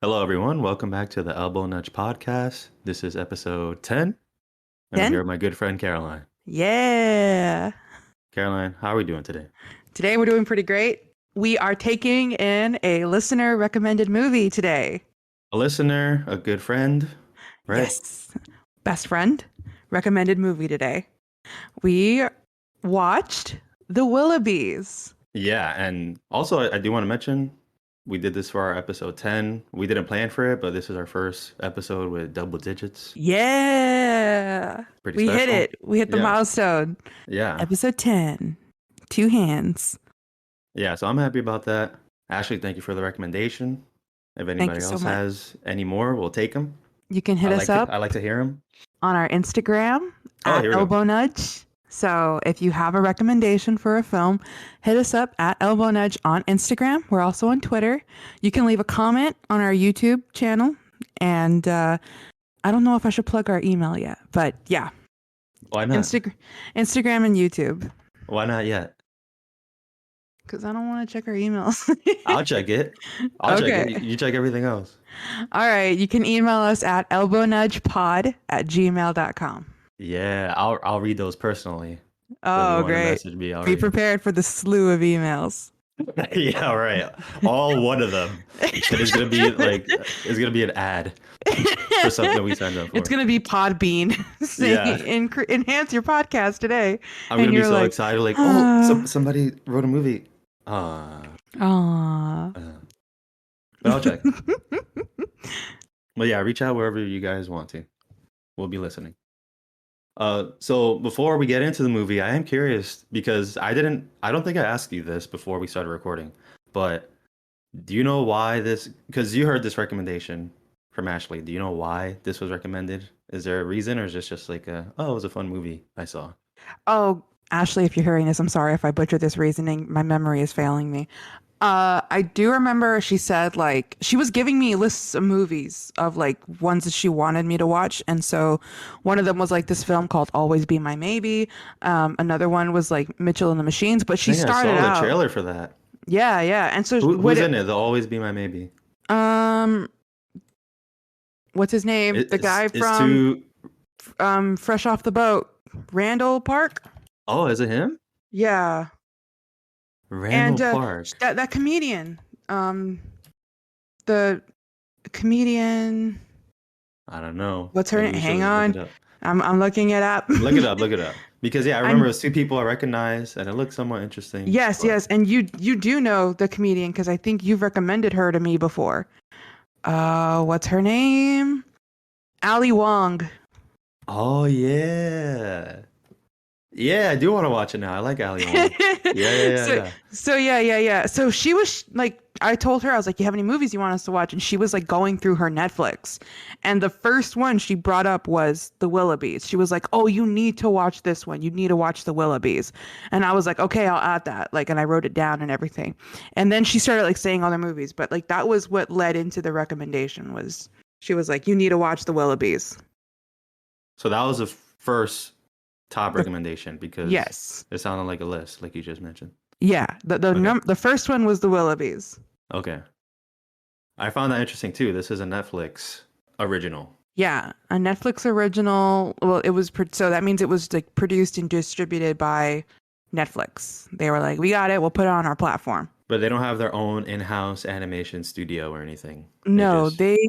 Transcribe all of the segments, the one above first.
Hello, everyone. Welcome back to the Elbow Nudge podcast. This is episode 10, and I'm 10? here with my good friend Caroline. Yeah. Caroline, how are we doing today? Today we're doing pretty great. We are taking in a listener recommended movie today. A listener, a good friend, right? Yes. Best friend recommended movie today. We watched The Willoughbys. Yeah, and also I do want to mention we did this for our episode 10. We didn't plan for it, but this is our first episode with double digits. Yeah. Pretty We hit special. it. We hit the Yeah. milestone. Yeah. Episode 10. Two hands. Yeah, so I'm happy about that. Ashley, thank you for the recommendation. If anybody you so else much. has any more, we'll take them. You can hit us up I like to hear them. on our Instagram Oh, at here we go. Elbow Nudge. So if you have a recommendation for a film, hit us up at Elbow Nudge on Instagram. We're also on Twitter. You can leave a comment on our YouTube channel. And I don't know if I should plug our email yet, but yeah. Why not? Instagram and YouTube. Why not yet? Because I don't want to check our emails. I'll check it. I'll check Okay. it. You check everything else. All right. You can email us at elbownudgepod@gmail.com. Yeah, I'll read those personally. So if you Oh, want to great. message me, I'll Be read. prepared for the slew of emails. Yeah, right. All one of them. And it's gonna be an ad for something we signed up for. It's gonna be Podbean saying enhance your podcast today. I'm gonna and be you're so like, excited, like, somebody wrote a movie. Aww. But I'll check. But yeah, reach out wherever you guys want to. We'll be listening. So before we get into the movie, I am curious because I don't think I asked you this before we started recording, but do you know why because you heard this recommendation from Ashley. Do you know why this was recommended? Is there a reason, or is this just like it was a fun movie I saw? Oh, Ashley, if you're hearing this, I'm sorry if I butchered this reasoning. My memory is failing me. I do remember she said like she was giving me lists of movies of like ones that she wanted me to watch, and so one of them was like this film called Always Be My Maybe. Another one was like Mitchell and the Machines, but she I think started I saw out. the trailer for that. Yeah, and so Who's in it? They'll Always Be My Maybe. What's his name? The guy from Fresh Off the Boat, Randall Park. Oh, is it him? Yeah. Randall Park. That comedian, the comedian. I don't know. What's her name? Hang on, I'm looking it up. Look it up. Because yeah, I remember it's two people I recognize, and it looks somewhat interesting. Yes, and you do know the comedian because I think you've recommended her to me before. What's her name? Ali Wong. Oh yeah. Yeah, I do want to watch it now. I like Ali Wong. Yeah. So she was like, I told her, I was like, you have any movies you want us to watch? And she was like going through her Netflix. And the first one she brought up was The Willoughbys. She was like, oh, you need to watch this one. You need to watch The Willoughbys. And I was like, okay, I'll add that. Like, and I wrote it down and everything. And then she started like saying other movies. But like, that was what led into the recommendation was she was like, you need to watch The Willoughbys. So that was the first top recommendation because yes, it sounded like a list, like you just mentioned. Yeah, the first one was The Willoughbys. Okay, I found that interesting too. This is a Netflix original. Yeah, a Netflix original. Well, it was so that means it was like produced and distributed by Netflix. They were like, we got it. We'll put it on our platform. But they don't have their own in-house animation studio or anything. No, they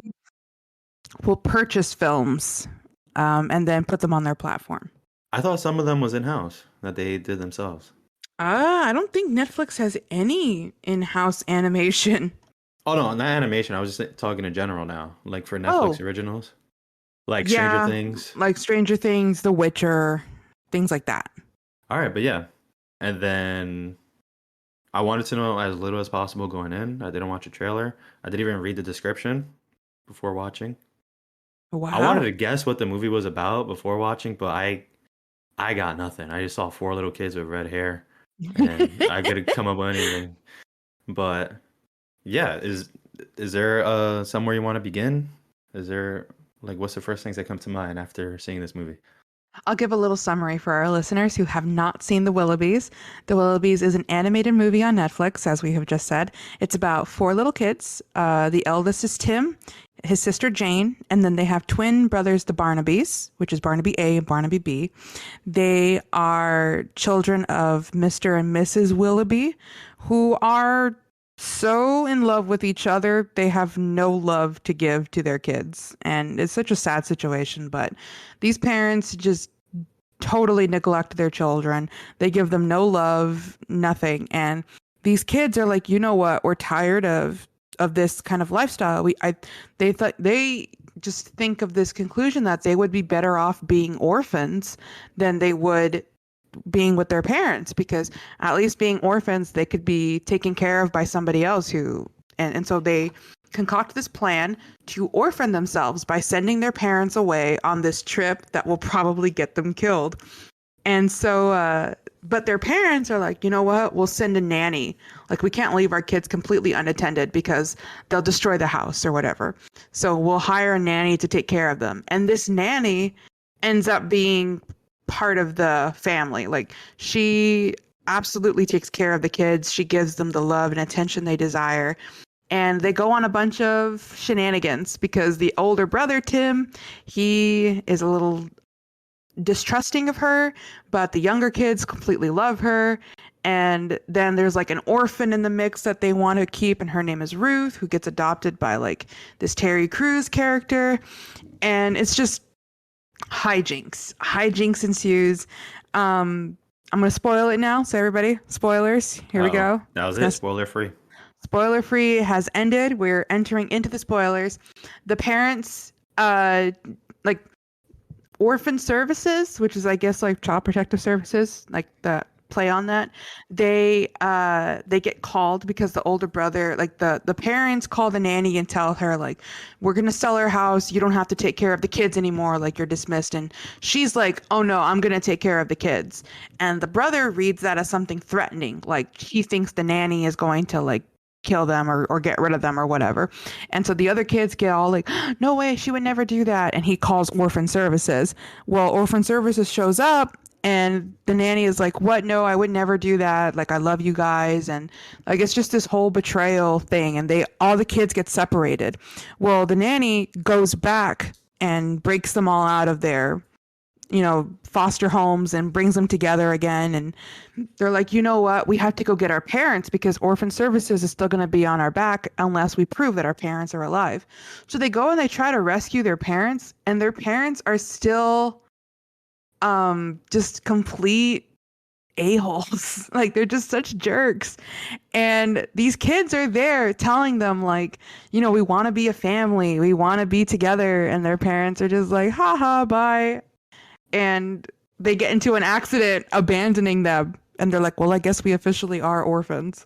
will purchase films and then put them on their platform. I thought some of them was in-house that they did themselves. I don't think Netflix has any in-house animation. Oh no, not animation. I was just talking in general now, like for Netflix originals, like Stranger Things, like Stranger Things, The Witcher, things like that. All right, but yeah, and then I wanted to know as little as possible going in. I didn't watch a trailer. I didn't even read the description before watching. Wow. I wanted to guess what the movie was about before watching, but I got nothing. I just saw 4 little kids with red hair, and I could come up with anything. But yeah, is there somewhere you want to begin? Is there like what's the first things that come to mind after seeing this movie? I'll give a little summary for our listeners who have not seen The Willoughbys. The Willoughbys is an animated movie on Netflix, as we have just said. It's about four little kids. The eldest is Tim, his sister Jane, and then they have twin brothers, the Barnabys, which is Barnaby A and Barnaby B. They are children of Mr. and Mrs. Willoughby, who are so in love with each other, they have no love to give to their kids. And it's such a sad situation, but these parents just totally neglect their children. They give them no love, nothing. And these kids are like, you know what? We're tired of this kind of lifestyle. They just think of this conclusion that they would be better off being orphans than they would being with their parents, because at least being orphans, they could be taken care of by somebody else and so they concoct this plan to orphan themselves by sending their parents away on this trip that will probably get them killed. And so, but their parents are like, you know what? We'll send a nanny. Like, we can't leave our kids completely unattended because they'll destroy the house or whatever. So we'll hire a nanny to take care of them. And this nanny ends up being part of the family. Like, she absolutely takes care of the kids. She gives them the love and attention they desire. And they go on a bunch of shenanigans because the older brother, Tim, he is a little distrusting of her, but the younger kids completely love her. And then there's like an orphan in the mix that they want to keep, and her name is Ruth, who gets adopted by like this Terry Crews character. And it's just hijinks ensues. I'm gonna spoil it now, so everybody, spoilers, here we go. That was it. Spoiler free has ended. We're entering into the spoilers. The parents like orphan services, which is I guess like child protective services, like the play on that, they get called because the older brother, like the parents call the nanny and tell her like, we're gonna sell our house, you don't have to take care of the kids anymore, like you're dismissed. And she's like, oh no, I'm gonna take care of the kids. And the brother reads that as something threatening, like he thinks the nanny is going to like kill them or get rid of them or whatever. And so the other kids get all like, no way, she would never do that. And he calls orphan services. Well, orphan services shows up, and the nanny is like, what? No, I would never do that. Like, I love you guys. And like, it's just this whole betrayal thing. And all the kids get separated. Well, the nanny goes back and breaks them all out of their, foster homes and brings them together again. And they're like, you know what? We have to go get our parents because orphan services is still going to be on our back unless we prove that our parents are alive. So they go and they try to rescue their parents, and their parents are still just complete a-holes. Like, they're just such jerks. And these kids are there telling them like, we want to be a family, we want to be together, and their parents are just like, haha, bye. And they get into an accident abandoning them, and they're like, well, I guess we officially are orphans.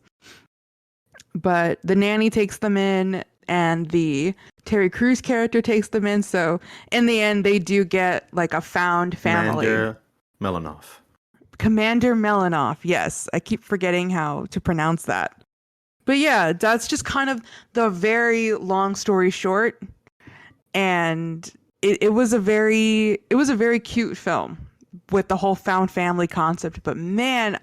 But the nanny takes them in, and the Terry Crews character takes them in. So in the end, they do get like a found family. Commander Melanoff. Yes, I keep forgetting how to pronounce that. But yeah, that's just kind of the very long story short. And it was a very cute film with the whole found family concept. But man,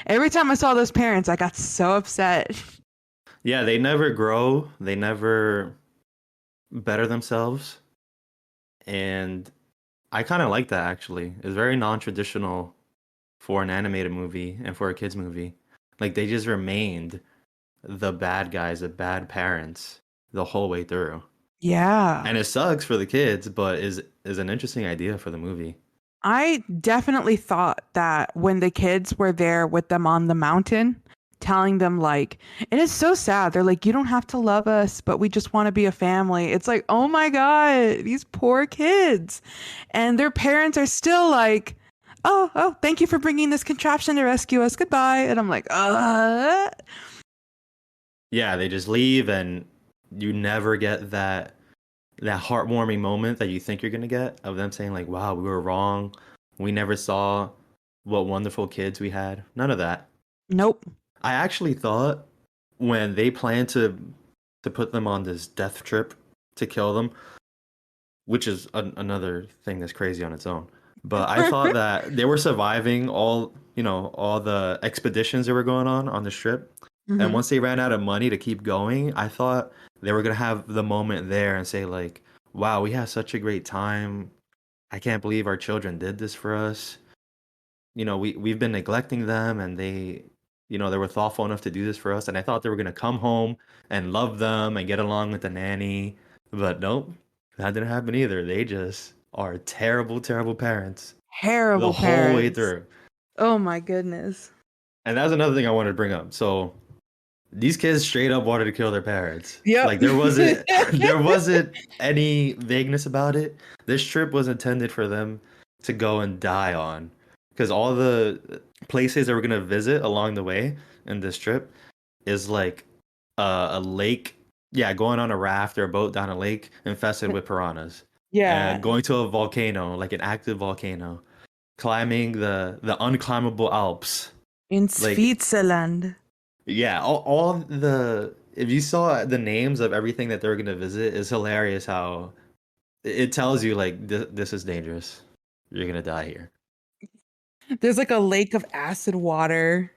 every time I saw those parents, I got so upset. Yeah, they never grow. They never better themselves. And I kind of like that, actually. It's very non-traditional for an animated movie and for a kids movie. Like, they just remained the bad guys, the bad parents the whole way through. Yeah. And it sucks for the kids, but is an interesting idea for the movie. I definitely thought that when the kids were there with them on the mountain, telling them like, it is so sad. They're like, you don't have to love us, but we just want to be a family. It's like, oh my God, these poor kids. And their parents are still like, oh, thank you for bringing this contraption to rescue us. Goodbye. And I'm like, Yeah, they just leave, and you never get that heartwarming moment that you think you're going to get of them saying like, wow, we were wrong. We never saw what wonderful kids we had. None of that. Nope. I actually thought when they planned to put them on this death trip to kill them, which is another thing that's crazy on its own. But I thought that they were surviving all the expeditions that were going on the strip. And Hmm. once they ran out of money to keep going, I thought they were gonna have the moment there and say like, "Wow, we had such a great time. I can't believe our children did this for us. We've been neglecting them, and they were thoughtful enough to do this for us." And I thought they were gonna come home and love them and get along with the nanny, but nope, that didn't happen either. They just are terrible, terrible parents the Terrible whole way parents. through. Oh my goodness. And that's another thing I wanted to bring up. So these kids straight up wanted to kill their parents. Yep. Like there wasn't there wasn't any vagueness about it. This trip was intended for them to go and die on. Because all the places that we're gonna visit along the way in this trip is like a lake. Yeah, going on a raft or a boat down a lake infested with piranhas. Yeah. And going to a volcano, like an active volcano. Climbing the unclimbable Alps. In Like Switzerland. yeah, all the if you saw the names of everything that they're gonna visit, it's hilarious how it tells you like this is dangerous. You're gonna die here. There's like a lake of acid water,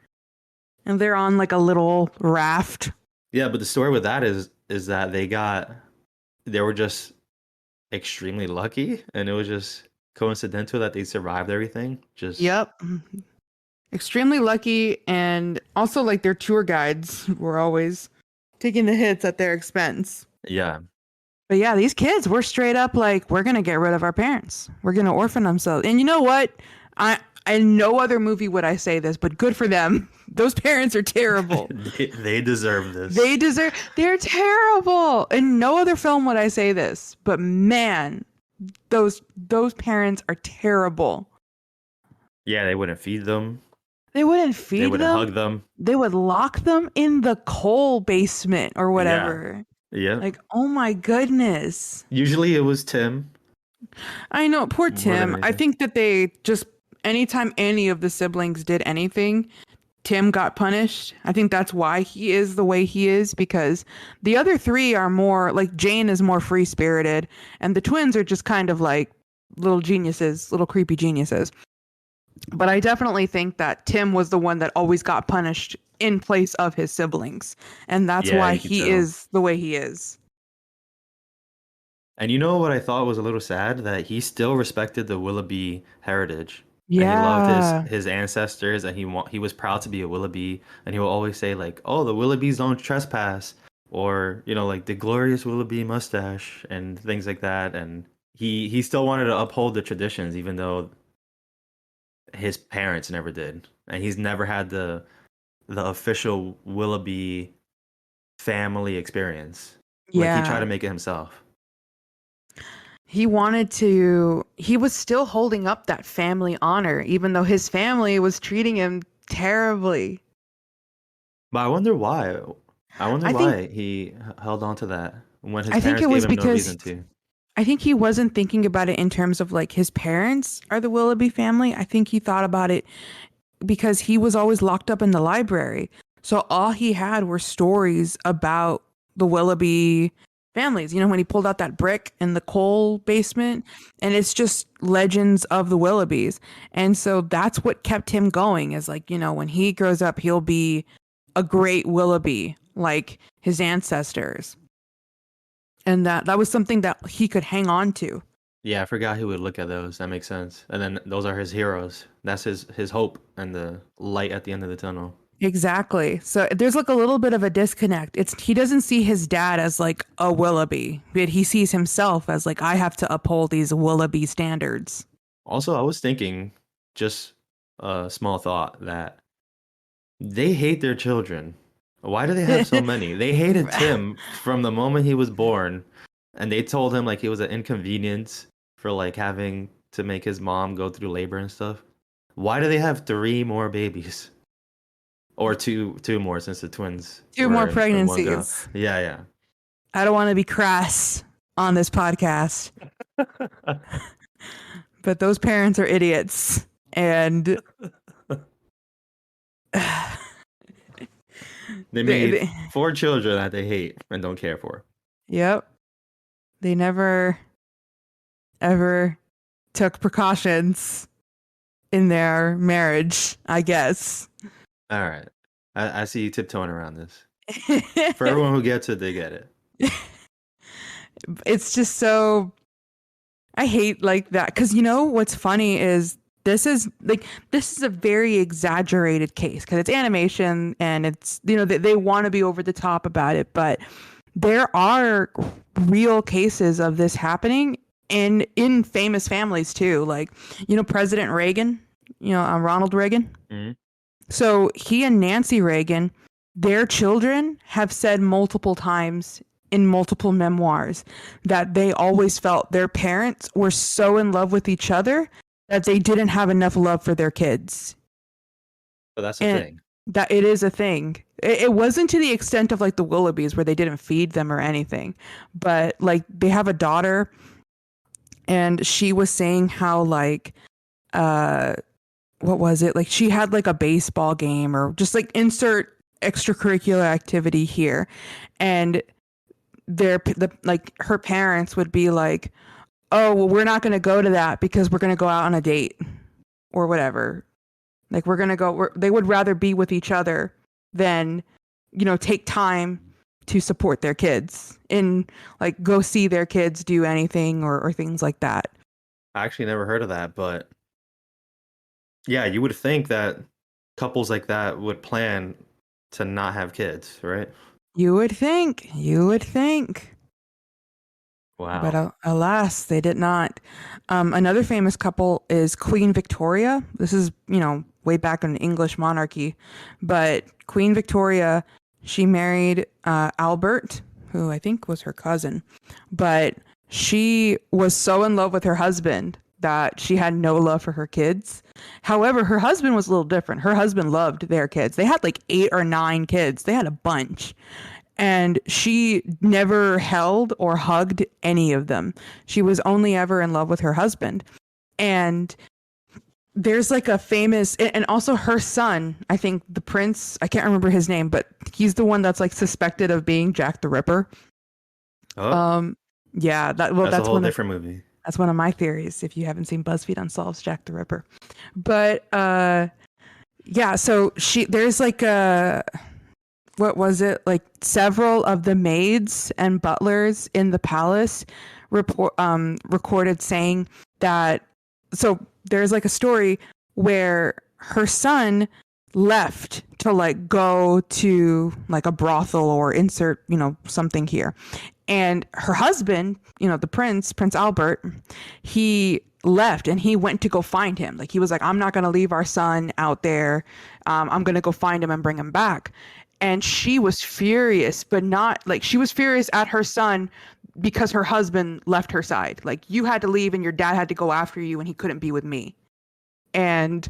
and they're on like a little raft. Yeah, but the story with that is that they were just extremely lucky, and it was just coincidental that they survived everything. Just Yep. Extremely lucky, and also like their tour guides were always taking the hits at their expense. yeah, But yeah, these kids were straight up like, we're gonna get rid of our parents. We're gonna orphan themselves. And you know what? I in no other movie would I say this, but good for them. Those parents are terrible. they deserve this. They're terrible. In no other film would I say this, but man, those parents are terrible. Yeah, they wouldn't feed them. They wouldn't They feed wouldn't them. hug them. They would lock them in the coal basement or Yeah, whatever. yeah. Like, oh my goodness. Usually it was Tim I know, poor more than Tim. I anything. think that they just, anytime any of the siblings did anything, Tim got punished. I think that's why he is the way he is, because the other three are more, like Jane is more free spirited, and the twins are just kind of like little geniuses, little creepy geniuses. But I definitely think that Tim was the one that always got punished in place of his siblings. And that's Yeah, why you can he tell. is the way he is. And you know what I thought was a little sad? That he still respected the Willoughby heritage. And he loved Yeah. his ancestors, and he was proud to be a Willoughby, and he will always say like, "Oh, the Willoughbys don't trespass," or like the glorious Willoughby mustache and things like that. And he still wanted to uphold the traditions even though his parents never did. And he's never had the official Willoughby family experience. Like he tried Yeah. to make it himself. He was still holding up that family honor, even though his family was treating him terribly. But I wonder why. I wonder I think, why he held on to that when his I think parents it gave was him no because reason to. I think he wasn't thinking about it in terms of like his parents are the Willoughby family. I think he thought about it because he was always locked up in the library. So all he had were stories about the Willoughby families. You know, when he pulled out that brick in the coal basement, and it's just legends of the Willoughbys. And so that's what kept him going, is like, when he grows up, he'll be a great Willoughby like his ancestors. And that was something that he could hang on to. Yeah, I forgot he would look at those. That makes sense. And then those are his heroes. That's his hope and the light at the end of the tunnel. Exactly. So there's like a little bit of a disconnect. He doesn't see his dad as like a Willoughby, but he sees himself as like, I have to uphold these Willoughby standards. Also, I was thinking, just a small thought, that they hate their children. Why do they have so many? They hated Tim from the moment he was born, and they told him like he was an inconvenience for like having to make his mom go through labor and stuff. Why do they have three more babies? Or two more since the twins Two were more in one go. pregnancies. Yeah, yeah. I don't want to be crass on this podcast, but those parents are idiots. And They made four children that they hate and don't care for. Yep. They never, ever took precautions in their marriage, I guess. All right. I see you tiptoeing around this. For everyone who gets it, they get it. It's just so, I hate like that, because you know what's funny is this is a very exaggerated case because it's animation and it's, you know, they want to be over the top about it, but there are real cases of this happening in famous families too. Like, you know, President Reagan, you know, Ronald Reagan. Mm-hmm. So he and Nancy Reagan, their children have said multiple times in multiple memoirs that they always felt their parents were so in love with each other that they didn't have enough love for their kids. But that's a thing. That it is a thing. It wasn't to the extent of like the Willoughbys where they didn't feed them or anything, but like they have a daughter, and she was saying how like what was it, like she had like a baseball game or just like insert extracurricular activity here, and like her parents would be like, oh well, we're not going to go to that because we're going to go out on a date or whatever. Like we're going to go, they would rather be with each other than, you know, take time to support their kids and like go see their kids do anything or things like that. I actually never heard of that, but yeah, you would think that couples like that would plan to not have kids, right? You would think. Wow. But alas, they did not. Another famous couple is Queen Victoria. This is, you know, way back in English monarchy. But Queen Victoria, she married Albert, who I think was her cousin. But she was so in love with her husband that she had no love for her kids. However, her husband was a little different. Her husband loved their kids. They had like 8 or 9 kids. They had a bunch. And she never held or hugged any of them. She was only ever in love with her husband. And there's like a famous, and also her son, I think the prince, I can't remember his name, but he's the one that's like suspected of being Jack the Ripper. Oh. Yeah, that's a whole different movie. That's one of my theories. If you haven't seen BuzzFeed Unsolves Jack the Ripper, but yeah, so there's like what was it, like several of the maids and butlers in the palace recorded saying that, so there's like a story where her son left to like go to like a brothel or insert, you know, something here, and her husband, you know, the Prince Albert, he left and he went to go find him. Like he was like, I'm not going to leave our son out there. I'm going to go find him and bring him back. And she was furious, but not like, she was furious at her son because her husband left her side. Like, you had to leave and your dad had to go after you and he couldn't be with me. And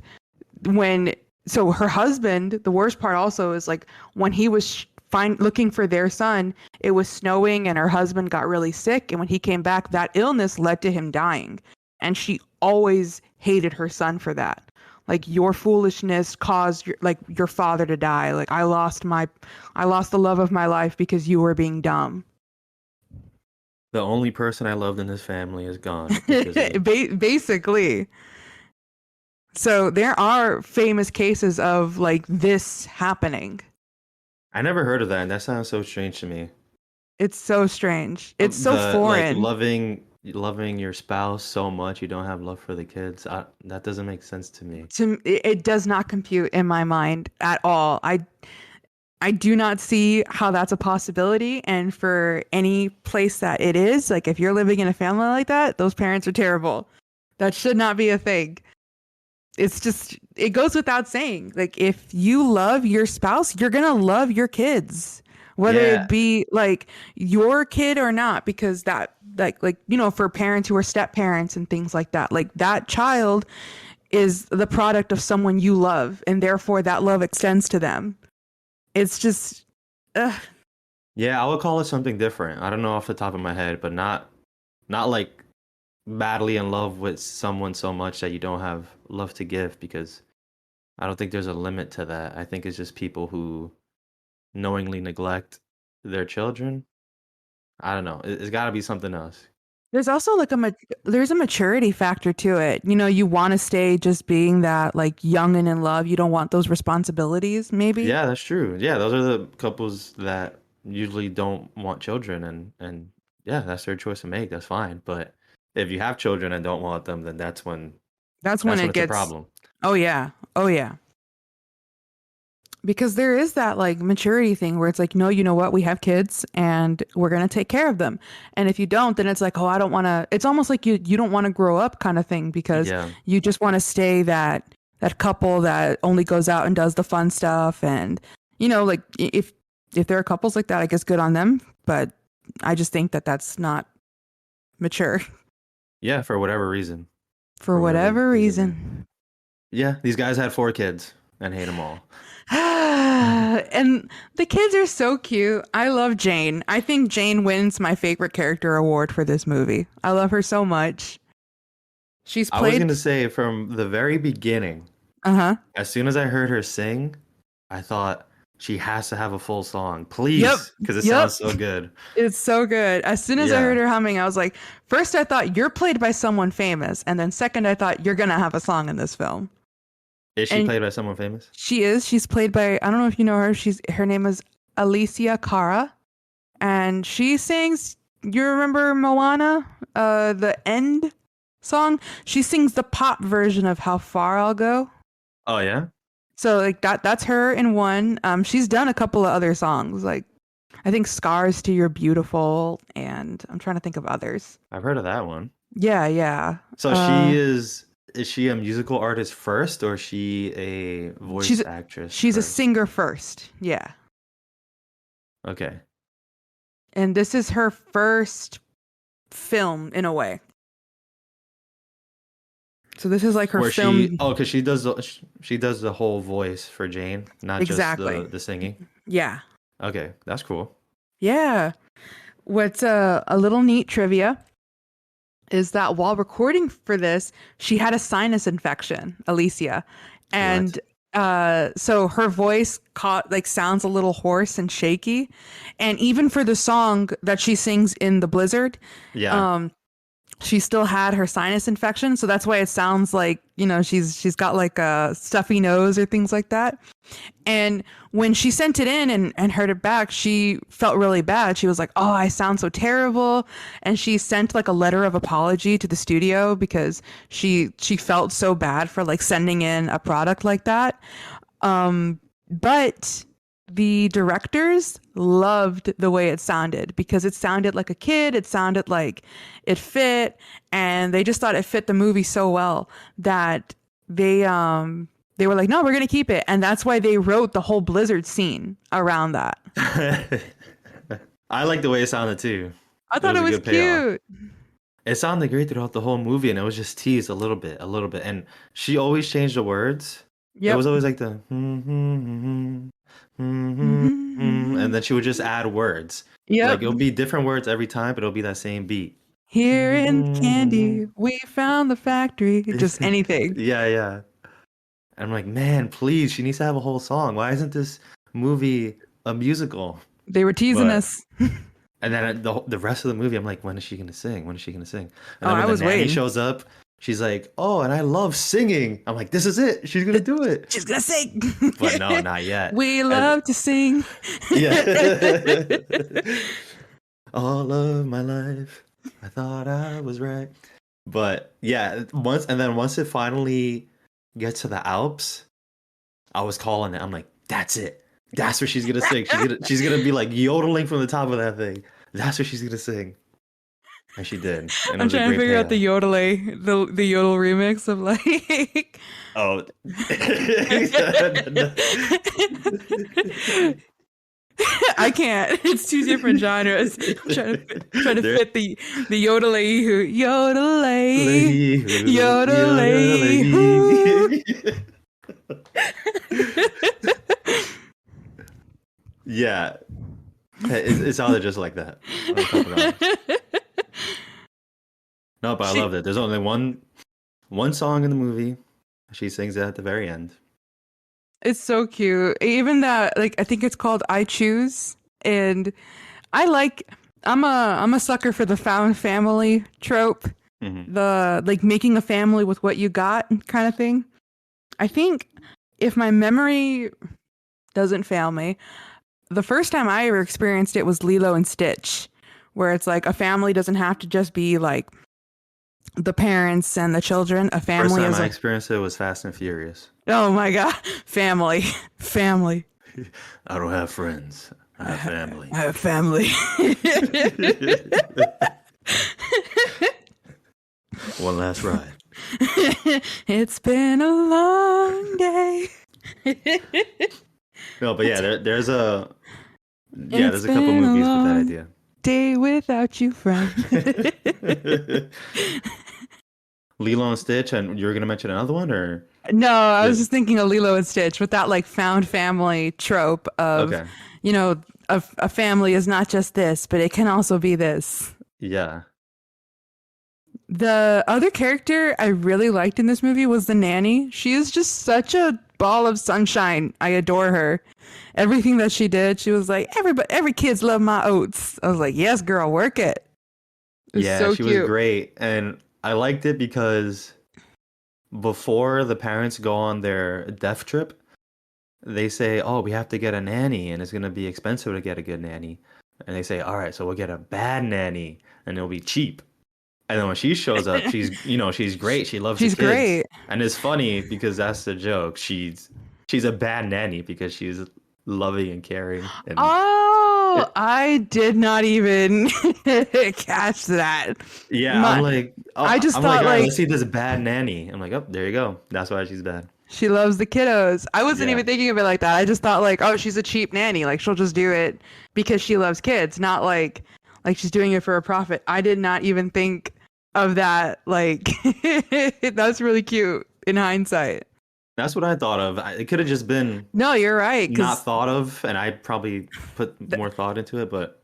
so her husband, the worst part also is like when he was looking for their son, it was snowing and her husband got really sick. And when he came back, that illness led to him dying. And she always hated her son for that. Like, your foolishness caused your father to die. Like, I lost the love of my life because you were being dumb. The only person I loved in this family is gone. Basically. So there are famous cases of like this happening. I never heard of that, and that sounds so strange to me. It's so strange. It's so foreign. Like loving your spouse so much you don't have love for the kids. That doesn't make sense to me. It does not compute in my mind at all. I do not see how that's a possibility. And for any place that it is, like if you're living in a family like that, those parents are terrible. That should not be a thing. It's just, it goes without saying. Like, if you love your spouse, you're going to love your kids, whether it be like your kid or not, because that like, you know, for parents who are step parents and things like that, like that child is the product of someone you love, and therefore that love extends to them. It's just, yeah, I would call it something different. I don't know off the top of my head, but not like madly in love with someone so much that you don't have love to give, because I don't think there's a limit to that. I think it's just people who knowingly neglect their children. I don't know. It's got to be something else. There's also like there's a maturity factor to it. You know, you want to stay just being that like young and in love. You don't want those responsibilities, maybe. Yeah, that's true. Yeah, those are the couples that usually don't want children, and yeah, that's their choice to make. That's fine. But if you have children and don't want them, then That's when that's when it it's a gets, problem. oh yeah. Oh yeah. Because there is that like maturity thing where it's like, no, you know what? We have kids and we're going to take care of them. And if you don't, then it's like, oh, I don't want to, it's almost like you don't want to grow up kind of thing because Yeah. you just want to stay that couple that only goes out and does the fun stuff. And, you know, like if there are couples like that, I guess good on them. But I just think that that's not mature Yeah, for whatever reason. for For whatever whatever reason, yeah. reason. Yeah, these guys had 4 kids and hate them all. And the kids are so cute. I love Jane. I think Jane wins my favorite character award for this movie. I love her so much. She's I was played. gonna say from the very beginning, Uh-huh. as soon as I heard her sing, I thought she has to have a full song, Yep. please, because it Yep. sounds so good. It's so good. As soon as I heard Yeah. her humming, I was like, first I thought you're played by someone famous, and then second I thought you're gonna have a song in this film. Is she And played by someone famous? she is. She's played by, I don't know if you know her. Her name is Alicia Cara, and she sings. You remember Moana, the end song? She sings the pop version of "How Far I'll Go." Oh yeah, So like that's her in one. She's done a couple of other songs, like I think "Scars to Your Beautiful," and I'm trying to think of others. I've heard of that one. Yeah, yeah. So she is she a musical artist first, or is she a voice She's actress she's a first? singer first. Yeah, Okay. and this is her first film in a way. So this is like her Where she film. oh, because she does the whole voice for Jane, not just Exactly. the singing. Yeah. Okay, that's cool. Yeah. What's a little neat trivia is that while recording for this, she had a sinus infection, Alicia. What? And so her voice sounds a little hoarse and shaky. And even for the song that she sings in The Blizzard, Yeah. she still had her sinus infection, so that's why it sounds like, you know, she's got like a stuffy nose or things like that. And when she sent it in and heard it back, she felt really bad. She was like, "Oh, I sound so terrible." And she sent like a letter of apology to the studio because she felt so bad for like sending in a product like that. But the directors loved the way it sounded because it sounded like a kid, it sounded like it fit, and they just thought it fit the movie so well that they were like, no, we're gonna keep it. And that's why they wrote the whole Blizzard scene around that. I like the way it sounded too. I It thought was it a was good payoff. cute. It sounded great throughout the whole movie, and it was just teased a little bit. And she always changed the words. It Yep. was always like the and then she would just add words. Like Yep. it'll be different words every time, but it'll be that same beat. Here in Candy, we found the factory. Just anything. Yeah, yeah. I'm like, man, please, she needs to have a whole song. Why isn't this movie a musical? They were teasing But us. and then the rest of the movie, I'm like, when is she gonna sing? When is she gonna sing? And Oh, then I when the was nanny waiting. shows up, she's like, oh, and I love singing. I'm like, this is it. She's gonna do it. She's gonna sing. But no, not yet. We And love to sing. yeah. All of my life, I thought I was right. But yeah, once it finally gets to the Alps, I was calling it. I'm like, that's it. That's where she's gonna sing. She's gonna be like yodeling from the top of that thing. That's where she's gonna sing. And she did. And it I'm was a trying to great figure out the payoff. the yodel remix of like Oh. I can't. It's two different genres. I'm trying to fit the yodelay who yodelay yodelay who. Yeah. It sounded just like that. On top of that. No, but I loved it. There's only one song in the movie. She sings it at the very end. It's so cute. Even that, like, I think it's called I Choose. And I like I'm a sucker for the found family trope. Hmm. The like making a family with what you got kind of thing. I think if my memory doesn't fail me, the first time I ever experienced it was Lilo and Stitch, where it's like a family doesn't have to just be like the parents and the children. A First family time is I like, experienced it was Fast and Furious. oh my God, family, family. I don't have friends. I have family. I have family. One last ride. It's been a long day. No, but yeah, there's a It's there's a couple been a movies with that long idea. day without you, friend. Lilo and Stitch, and you were gonna mention another one, or No, I was the- just thinking of Lilo and Stitch with that like found family trope of, okay, you know, a family is not just this, but it can also be this. yeah, The other character I really liked in this movie was the nanny. She is just such a ball of sunshine. I adore her. Everything that she did, she was like, every kids love my oats. I was like, yes, girl, work it. It was yeah, so she cute. was great, and I liked it because before the parents go on their death trip, they say, "Oh, we have to get a nanny, and it's gonna be expensive to get a good nanny." And they say, "All right, so we'll get a bad nanny, and it'll be cheap." And then when she shows up, she's great. She loves She's the kids, great. and it's funny because that's the joke. She's a bad nanny because she's loving and caring. And Oh, I did not even catch that. yeah, My- I'm like, oh, I just I'm thought, like, all right, like- let's see this bad nanny. I'm like, oh, there you go. That's why she's bad. She loves the kiddos. I wasn't Yeah. even thinking of it like that. I just thought like, oh, she's a cheap nanny. Like she'll just do it because she loves kids, not like she's doing it for a profit. I did not even think of that. Like that's really cute in hindsight. That's what I thought of. It could have just been No, you're right. not thought of, and I probably put more thought into it, but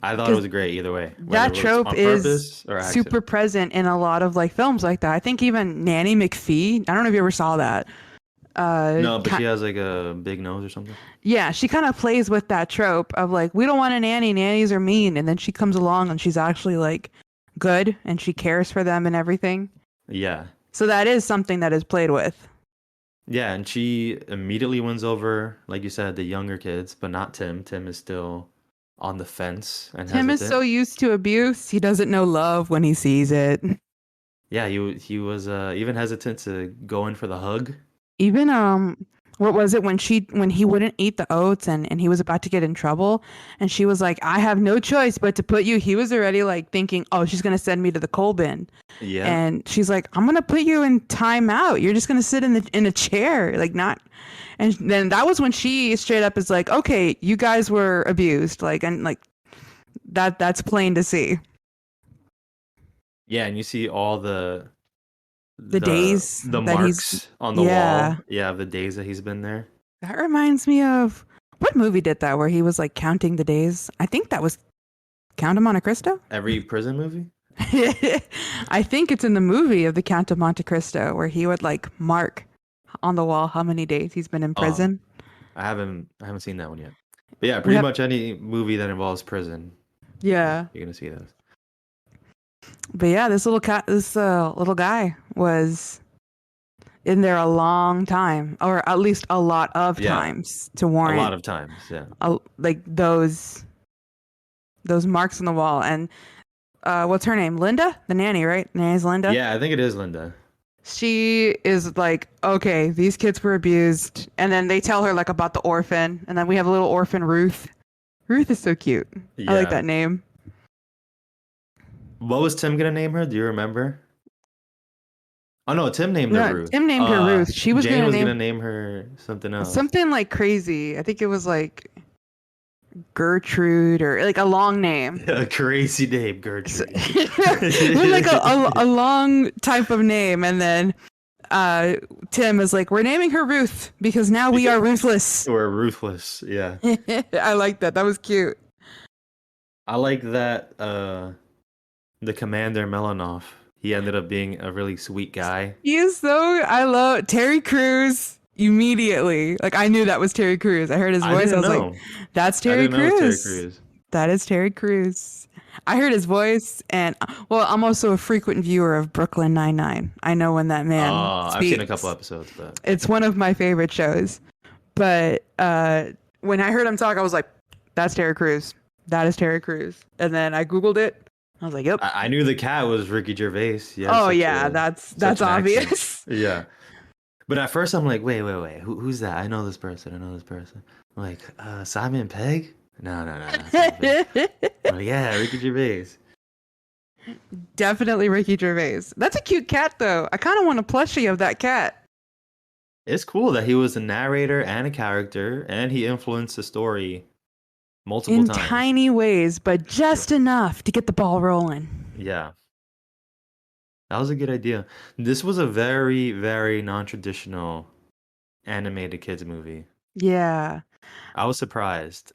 I thought it was great either way. That whether it was trope on is purpose or accident. super present in a lot of like films like that. I think even Nanny McPhee. I don't know if you ever saw that. No, but she has like a big nose or something. Yeah, she kind of plays with that trope of like, we don't want a nanny. Nannies are mean, and then she comes along and she's actually like good and she cares for them and everything. Yeah. So that is something that is played with. Yeah, and she immediately wins over, like you said, the younger kids, but not Tim. Tim is still on the fence and Tim is hesitant. so used to abuse, he doesn't know love when he sees it. Yeah, he was even hesitant to go in for the hug. Even what was it when he wouldn't eat the oats and he was about to get in trouble and she was like, I have no choice but to put you, he was already like thinking, oh, she's gonna send me to the coal bin. Yeah. And she's like, I'm gonna put you in timeout. You're just gonna sit in a chair, like not. And then that was when she straight up is like, okay, you guys were abused, like, and like that's plain to see. Yeah, and you see all the days the that marks on the yeah. wall. Yeah, the days that he's been there. That reminds me of what movie did that where he was like counting the days? I think that was Count of Monte Cristo. Every prison movie? I think it's in the movie of the Count of Monte Cristo where he would like mark on the wall how many days he's been in prison. I haven't seen that one yet. But yeah, pretty much any movie that involves prison. Yeah. You're gonna see those. But yeah, this little little guy was in there a long time, or at least a lot of times to warrant a lot of times. Yeah. Like those marks on the wall. And what's her name? Linda, the nanny, right? The nanny's Linda. Yeah, I think it is Linda. She is like, okay, these kids were abused, and then they tell her like about the orphan, and then we have a little orphan, Ruth. Ruth is so cute. Yeah. I like that name. What was Tim gonna name her? Do you remember? Oh no, Tim named her Ruth. Tim named her Ruth. She was Jane gonna gonna name her something else. something like crazy. I think it was like Gertrude or like a long name. A crazy name, Gertrude. It was like a long type of name, and then Tim is like, we're naming her Ruth because now we are ruthless. We're ruthless. Yeah. I like that. That was cute. I like that the commander Melanoff, he ended up being a really sweet guy. I love Terry Crews immediately. Like I knew that was Terry Crews. I heard his voice. I was like, that's Terry Crews. That is Terry Crews. I heard his voice, and well, I'm also a frequent viewer of Brooklyn Nine-Nine. I know when that man I've seen a couple speaks. episodes, but It's one of my favorite shows. But when I heard him talk, I was like, "That's Terry Crews. That is Terry Crews." And then I googled it. I was like, "Yep." I knew the cat was Ricky Gervais. He has Oh yeah, such that's an accent. obvious. Yeah. But at first I'm like, wait. Who's that? I know this person. I know this person. I'm like, Simon Pegg? No, not Simon Pegg. I'm like, yeah, Ricky Gervais. Definitely Ricky Gervais. That's a cute cat, though. I kind of want a plushie of that cat. It's cool that he was a narrator and a character, and he influenced the story multiple In times. tiny ways, but just enough to get the ball rolling. Yeah. That was a good idea. This was a very, very non-traditional animated kids movie. Yeah. I was surprised.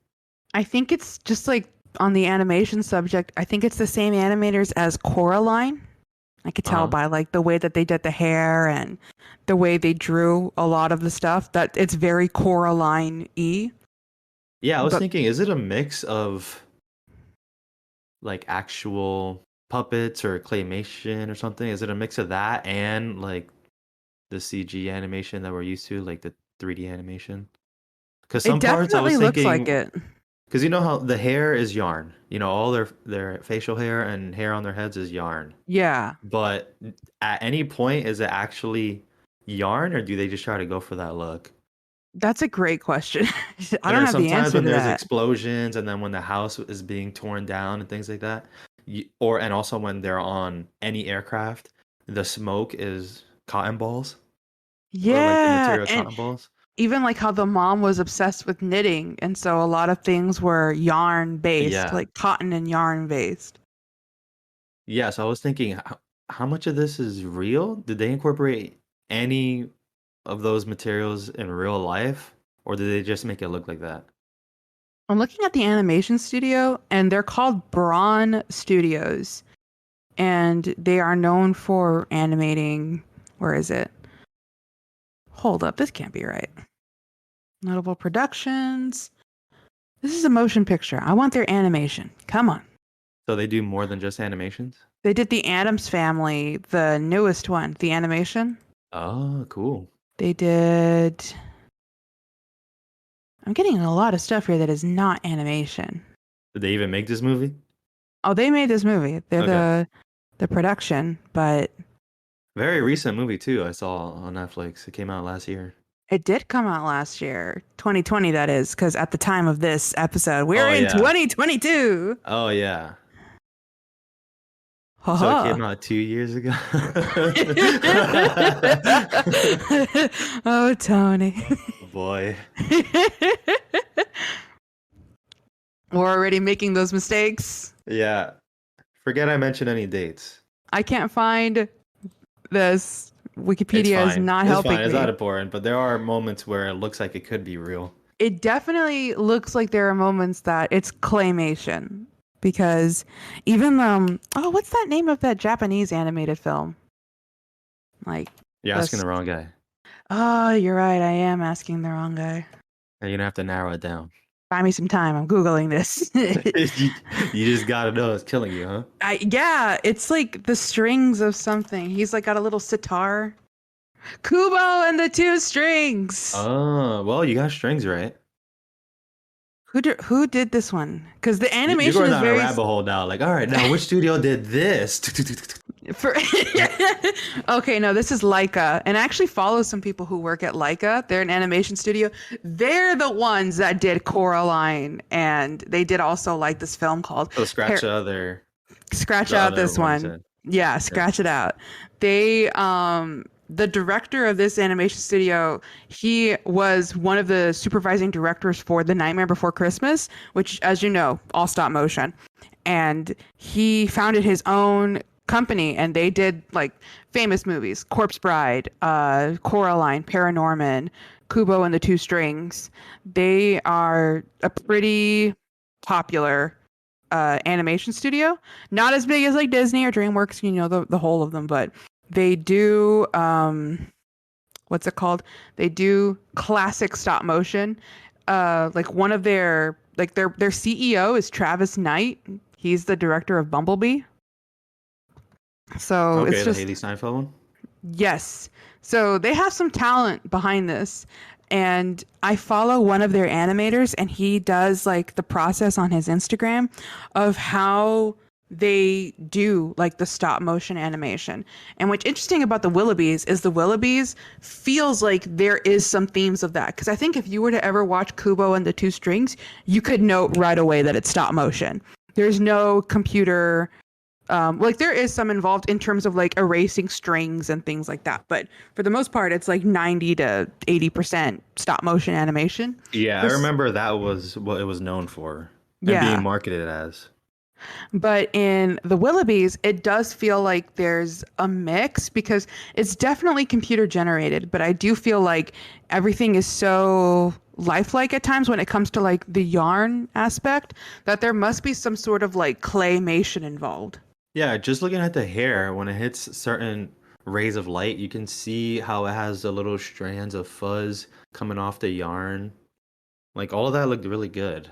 I think it's just like on the animation subject, I think it's the same animators as Coraline. I could tell by like the way that they did the hair and the way they drew a lot of the stuff that it's very Coraline-y. Yeah, I was thinking, is it a mix of like actual puppets or claymation or something? Is it a mix of that and like the CG animation that we're used to, like the 3D animation? Because some It parts I was definitely looks like thinking, it. because you know how the hair is yarn, all their facial hair and hair on their heads is yarn. Yeah. But at any point, is it actually yarn or do they just try to go for that look? That's a great question. I And don't then have the sometimes answer when to there's that. explosions and then when the house is being torn down and things like that, and also when they're on any aircraft, the smoke is cotton balls or like the Yeah, material and cotton balls. even like how the mom was obsessed with knitting, and so a lot of things were yarn based, Yeah. like cotton and yarn based. Yeah. So I was thinking, how much of this is real? Did they incorporate any of those materials in real life or did they just make it look like that? I'm looking at the animation studio, and they're called Braun Studios, and they are known for animating. Where is it? Hold up, this can't be right. Notable productions. This is a motion picture. I want their animation. Come on. So they do more than just animations? They did the Addams Family, the newest one, the animation. Oh, cool. They did. I'm getting a lot of stuff here that is not animation. Did they even make this movie? Oh, they made this movie. They're Okay. the production, but Very recent movie too. I saw on Netflix. It came out last year. it did come out last year, 2020 that is, because at the time of this episode, we're Oh in yeah. 2022. Oh yeah. So it Haha. came out 2 years ago. Oh, Tony. Oh boy. We're already making those mistakes. Yeah. Forget I mentioned any dates. I can't find this. It's Wikipedia is fine. not It's helping fine. It's me. not important, but there are moments where it looks like it could be real. It definitely looks like there are moments that it's claymation because even what's that name of that Japanese animated film? Like You're asking the wrong guy. oh, you're right. I am asking the wrong guy. And you're gonna have to narrow it down. Buy me some time. I'm Googling this. You just gotta know it's killing you, huh? Yeah, it's like the strings of something. He's like got a little sitar. Kubo and the Two Strings. Oh, well, you got strings right. Who did this one? Because the You're animation going is down very a rabbit hole now. Like, all right, now which studio did this? for okay, no, this is Leica, and I actually follow some people who work at Leica. They're an animation studio. They're the ones that did Coraline, and they did also like this film called So scratch the other. Scratch the out other this one you one. said. Yeah, scratch it out. They the director of this animation studio, he was one of the supervising directors for The Nightmare Before Christmas, which, as you know, all stop motion. And he founded his own company, and they did like famous movies: Corpse Bride, Coraline, Paranorman, Kubo and the Two Strings. They are a pretty popular animation studio, not as big as like Disney or DreamWorks, the whole of them, but they do what's it called? They do classic stop motion. Like one of their CEO is Travis Knight. He's the director of Bumblebee. So Okay, it's the just Haley Steinfeld one. yes. So they have some talent behind this. And I follow one of their animators, and he does like the process on his Instagram of how they do like the stop motion animation. And what's interesting about the Willoughbys is the Willoughbys feels like there is some themes of that. Because I think if you were to ever watch Kubo and the Two Strings, you could note right away that it's stop motion. There's no computer. Like there is some involved in terms of like erasing strings and things like that, but for the most part, it's like 90 to 80% stop motion animation. Yeah, I This, remember that was what it was known for and being yeah, marketed as. but in the Willoughbys, it does feel like there's a mix because it's definitely computer generated, but I do feel like everything is so lifelike at times when it comes to like the yarn aspect that there must be some sort of like claymation involved. Yeah, just looking at the hair, when it hits certain rays of light, you can see how it has the little strands of fuzz coming off the yarn. Like all of that looked really good.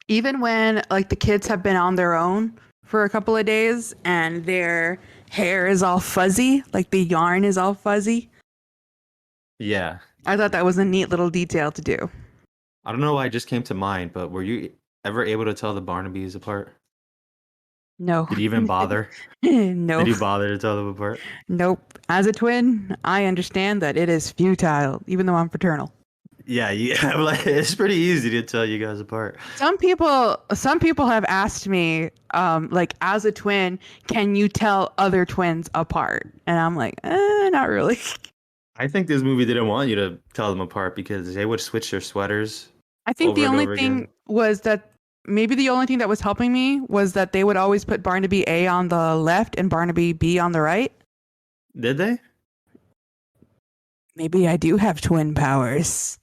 Even when like the kids have been on their own for a couple of days and their hair is all fuzzy, like the yarn is all fuzzy. Yeah. I thought that was a neat little detail to do. I don't know why it just came to mind, but were you ever able to tell the Barnabys apart? No. Did you even bother? No. Did you bother to tell them apart? Nope. As a twin, I understand that it is futile, even though I'm fraternal. Yeah, like it's pretty easy to tell you guys apart. Some people have asked me, like as a twin, can you tell other twins apart? And I'm like, not really. I think this movie didn't want you to tell them apart because they would switch their sweaters I think over the and only over thing again. was that maybe the only thing that was helping me was that they would always put Barnaby A on the left and Barnaby B on the right. Did they? Maybe I do have twin powers.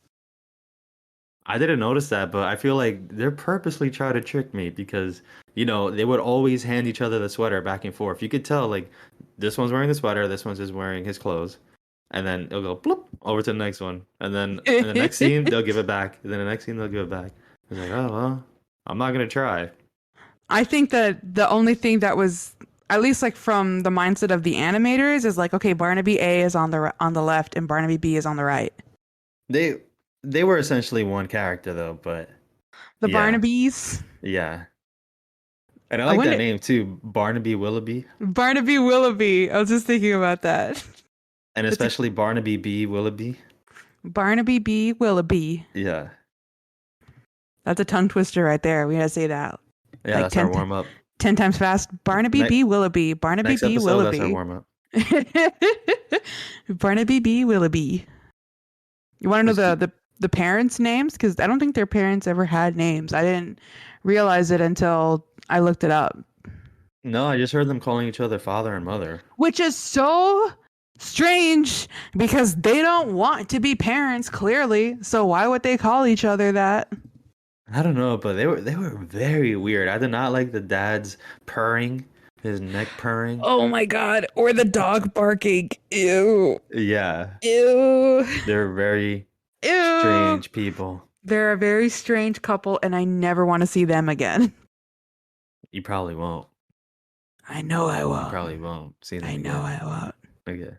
I didn't notice that, but I feel like they're purposely trying to trick me because, they would always hand each other the sweater back and forth. You could tell, like, this one's wearing the sweater, this one's just wearing his clothes. And then it'll go bloop over to the next one. And then in the next scene, they'll give it back. And then the next scene, they'll give it back. It's like, oh, well, I'm not going to try. I think that the only thing that was at least like from the mindset of the animators is like, okay, Barnaby A is on the left and Barnaby B is on the right. They were essentially one character, though, but The yeah. Barnabys. Yeah. And I like that name, too. Barnaby Willoughby. Barnaby Willoughby. I was just thinking about that. And especially Barnaby B. Willoughby. Barnaby B. Willoughby. Yeah. That's a tongue twister right there. We gotta say that. Yeah, like that's our warm up. 10 times fast. Barnaby B. Willoughby. Barnaby Next B. episode, Willoughby. that's our warm up. Barnaby B. Willoughby. You want to know the parents' names? Because I don't think their parents ever had names. I didn't realize it until I looked it up. No, I just heard them calling each other father and mother. Which is so strange because they don't want to be parents, clearly. So why would they call each other that? I don't know, but they were very weird. I did not like the dad's purring, his neck purring. Oh my god. Or the dog barking. Ew. Yeah. Ew. They're very Ew. strange people. They're a very strange couple, and I never want to see them again. You probably won't. I know I won't. You probably won't see them I again. know I won't. Okay.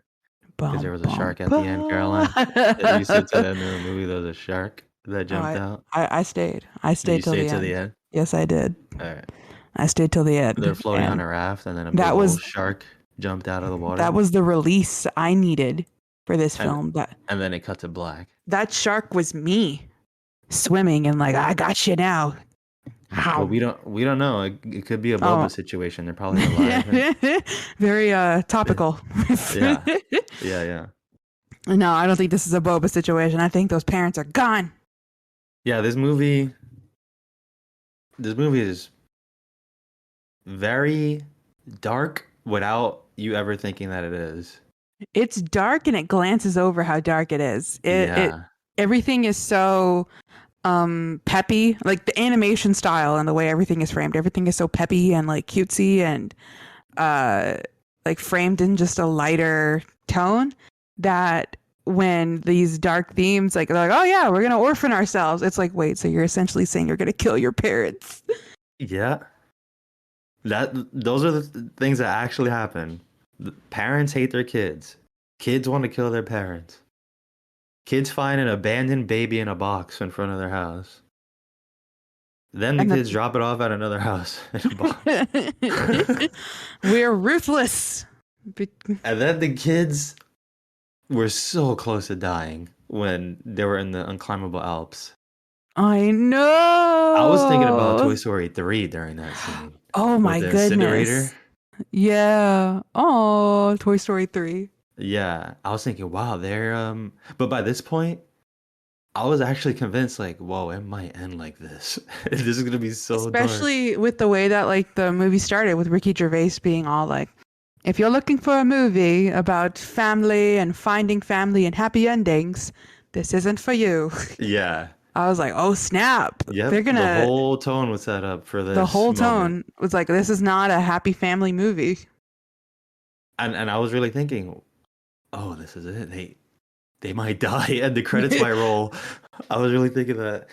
Because there was a shark at the end, Caroline. That you said to the end of the movie there was a shark that jumped out. I stayed. I Did stayed you till stay the to end. the end? Yes, I did. All right. I stayed till the end. They're floating on And a raft, and then a that big was- old shark jumped out of the water. that was the release I needed for this film. And then it cut to black. That shark was me swimming and like, I got you now. How? But we don't know. It could be a Boba situation. They're probably alive. Very topical. Yeah. No, I don't think this is a Boba situation. I think those parents are gone. Yeah, this movie is very dark without you ever thinking that it is. It's dark and it glances over how dark it is. Everything is so peppy, like the animation style and the way everything is framed. Everything is so peppy and like cutesy and like framed in just a lighter tone that when these dark themes like they're like, oh yeah, we're gonna orphan ourselves. It's like, wait, so you're essentially saying you're gonna kill your parents? Yeah. Those are the things that actually happen. Parents hate their kids. Kids want to kill their parents. Kids find an abandoned baby in a box in front of their house. Then the And kids drop it off at another house in a box. we're ruthless. And then the kids were so close to dying when they were in the unclimbable Alps. I know. I was thinking about Toy Story 3 during that scene. Oh my With the goodness. incinerator. Yeah. Oh, Toy Story 3. Yeah. I was thinking, wow, they're but by this point, I was actually convinced, like, whoa, it might end like this. This is gonna be so dark. Especially with the way that like the movie started with Ricky Gervais being all like, if you're looking for a movie about family and finding family and happy endings, this isn't for you. Yeah. I was like, oh snap. Yep. They're gonna The whole tone was set up for this. the whole moment. tone was like, this is not a happy family movie. And I was really thinking, oh, this is it. They might die and the credits might roll. I was really thinking that.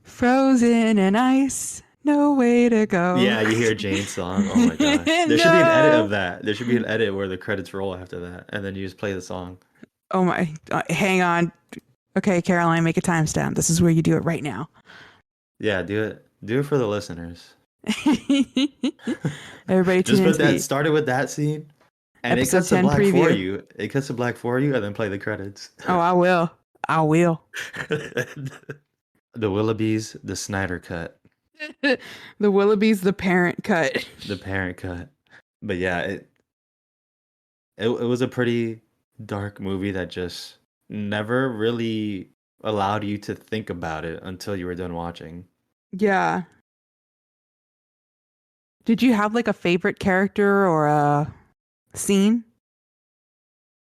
Frozen in ice, no way to go. Yeah, you hear Jane's song. Oh my gosh. There should be an edit of that. There should be an edit where the credits roll after that, and then you just play the song. Oh my, hang on. Okay, Caroline, make a timestamp. This is where you do it right now. Yeah, do it. Do it for the listeners. Everybody Just tune put in. that. Started with that scene, and Episode it cuts to 10 black for preview. you. It cuts to black for you, and then play the credits. Oh, I will. The Willoughbys, the Snyder cut, The Willoughbys, the parent cut. the parent cut. But yeah, it was a pretty dark movie that just never really allowed you to think about it until you were done watching. Yeah. Did you have like a favorite character or a scene?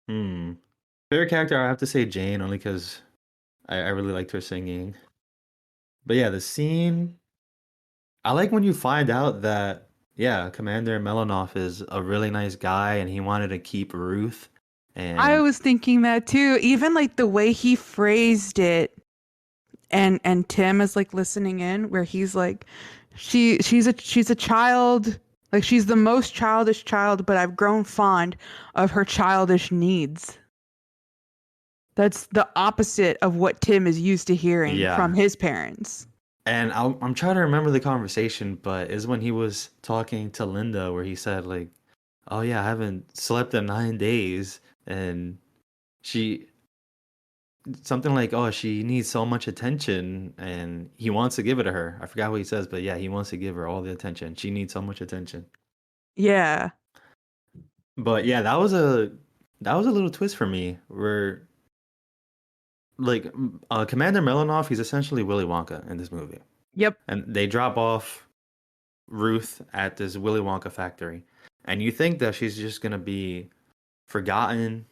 Favorite character, I have to say Jane, only because I really liked her singing. But yeah, the scene, I like when you find out that, yeah, Commander Melanoff is a really nice guy and he wanted to keep Ruth. And I was thinking that too. Even like the way he phrased it, and Tim is like listening in, where he's like, she's a child, like she's the most childish child, but I've grown fond of her childish needs. That's the opposite of what Tim is used to hearing Yeah. from his parents. And I'm trying to remember the conversation, but is when he was talking to Linda where he said like, "Oh yeah, I haven't slept in 9 days," and she something like, "Oh, she needs so much attention," and he wants to give it to her. I forgot what he says, but yeah, he wants to give her all the attention. She needs so much attention. Yeah. But yeah, that was a little twist for me where like Commander Melanoff, he's essentially Willy Wonka in this movie. Yep. And they drop off Ruth at this Willy Wonka factory. And you think that she's just going to be forgotten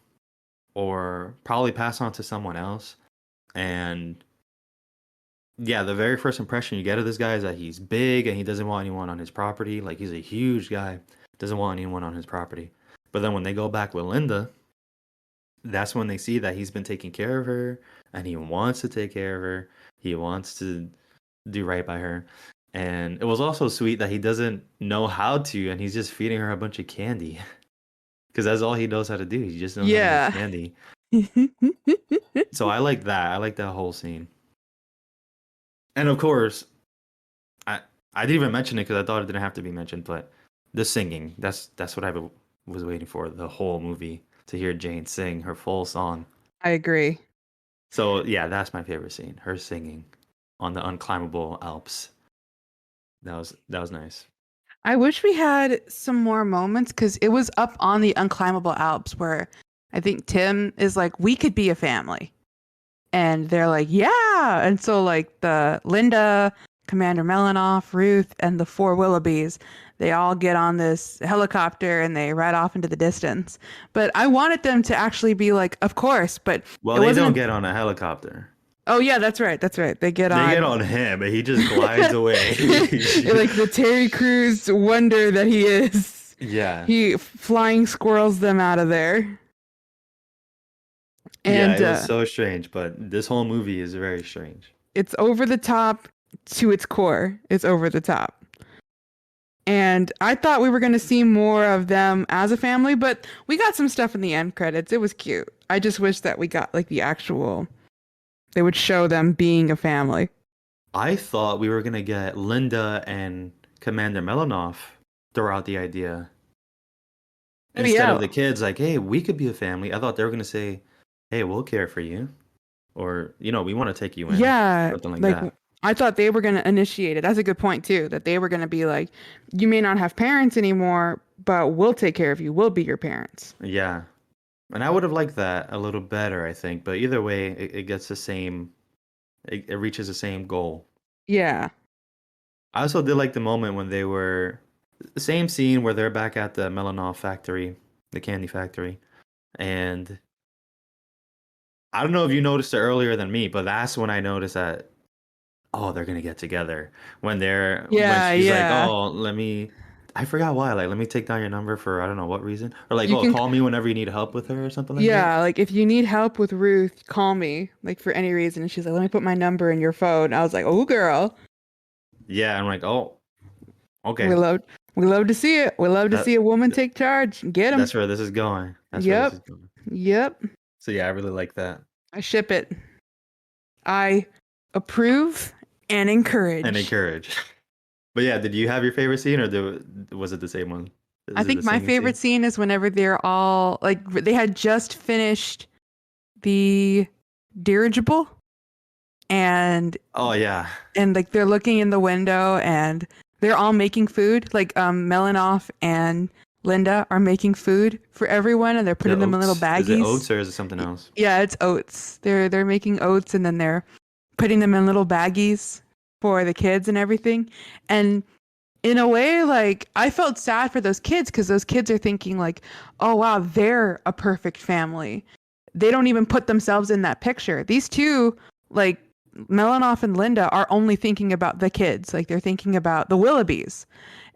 or probably pass on to someone else. And yeah, the very first impression you get of this guy is that he's big and he doesn't want anyone on his property. Like he's a huge guy, doesn't want anyone on his property. But then when they go back with Linda, that's when they see that he's been taking care of her and he wants to take care of her. He wants to do right by her. And it was also sweet that he doesn't know how to and he's just feeding her a bunch of candy. Because that's all he knows how to do. He just knows how to make candy. So I like that. I like that whole scene. And of course, I didn't even mention it because I thought it didn't have to be mentioned, but the singing, that's what I was waiting for the whole movie, to hear Jane sing her full song. I agree. So yeah, that's my favorite scene. Her singing on the unclimbable Alps. That was nice. I wish we had some more moments because it was up on the unclimbable Alps where I think Tim is like, we could be a family. And they're like, yeah. And so like the Linda, Commander Melanoff, Ruth, and the 4 Willoughbys, they all get on this helicopter and they ride off into the distance. But I wanted them to actually be like, of course, but well, they don't get on a helicopter. Oh yeah, that's right. They get on him and he just glides away. Like the Terry Crews wonder that he is. Yeah. He flying squirrels them out of there. And yeah, it was so strange, but this whole movie is very strange. It's over the top to its core. It's over the top. And I thought we were going to see more of them as a family, but we got some stuff in the end credits. It was cute. I just wish that we got like the actual, they would show them being a family. I thought we were gonna get Linda and Commander Melanoff throw out the idea Oh, instead of yeah. the kids. Like, hey, we could be a family. I thought they were gonna say, hey, we'll care for you, or we want to take you in, Yeah. something like Like, that. I thought they were going to initiate it. That's a good point, too, that they were going to be like, you may not have parents anymore, but we'll take care of you. We'll be your parents. Yeah, and I would have liked that a little better, I think. But either way, it gets the same. It reaches the same goal. Yeah. I also did like the moment when they were the same scene where they're back at the Melanoff factory, the candy factory, and I don't know if you noticed it earlier than me, but that's when I noticed that they're gonna get together when Yeah. she's like, Yeah. oh, I forgot why, like, let me take down your number for I don't know what reason, or like, You oh, can, call me whenever you need help with her or something like that. yeah, like if you need help with Ruth, call me, like for any reason. And she's like, let me put my number in your phone. I was like, oh, girl, Yeah, I'm like, oh, we okay, love, we love to see it. We love to that see a woman take charge. Get them. that's where this is going. That's where this is Yep. going. Yep. So yeah, I really like that. I ship it. I approve and And encourage. encourage. But yeah, did you have your favorite scene, or was it the same one? I Is it think the my singing favorite scene? scene is whenever they're all like they had just finished the dirigible and Oh yeah. like they're looking in the window and they're all making food. Like Melanoff and Linda are making food for everyone and they're The putting them in little oats. Is it baggies. oats or is it something else? Yeah, it's oats. They're making oats and then they're putting them in little baggies for the kids and everything. And in a way, like I felt sad for those kids because those kids are thinking like, oh wow, they're a perfect family. They don't even put themselves in that picture. These two, like Melanoff and Linda, are only thinking about the kids. Like they're thinking about the Willoughbys,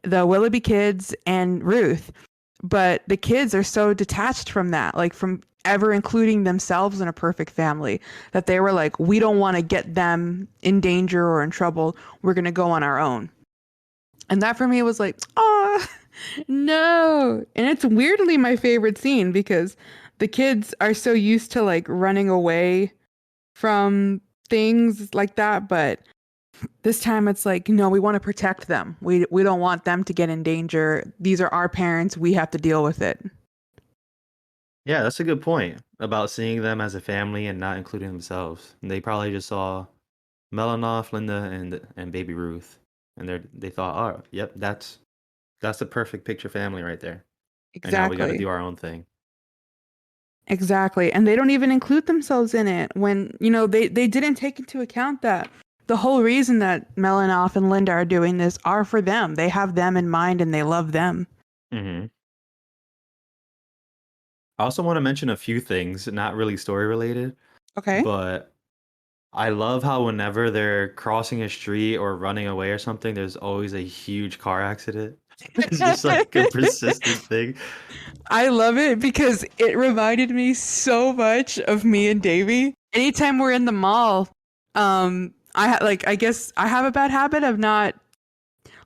the Willoughby kids and Ruth. But the kids are so detached from that, like from ever including themselves in a perfect family, that they were like, we don't want to get them in danger or in trouble. We're going to go on our own. And that for me was like, oh, no. And it's weirdly my favorite scene because the kids are so used to like running away from things like that. But this time it's like, no, we want to protect them. We don't want them to get in danger. These are our parents. We have to deal with it. Yeah, that's a good point about seeing them as a family and not including themselves. They probably just saw Melanoff, Linda, and baby Ruth, and they thought, oh, yep, that's the perfect picture family right there. And now we got to Exactly. do our own thing. Exactly. And they don't even include themselves in it when, they didn't take into account that the whole reason that Melanoff and Linda are doing this are for them. They have them in mind and they love them. Hmm. I also want to mention a few things, not really story related, Okay. but I love how whenever they're crossing a street or running away or something, there's always a huge car accident. It's just like a persistent thing. I love it because it reminded me so much of me and Davy. Anytime we're in the mall, I guess I have a bad habit of not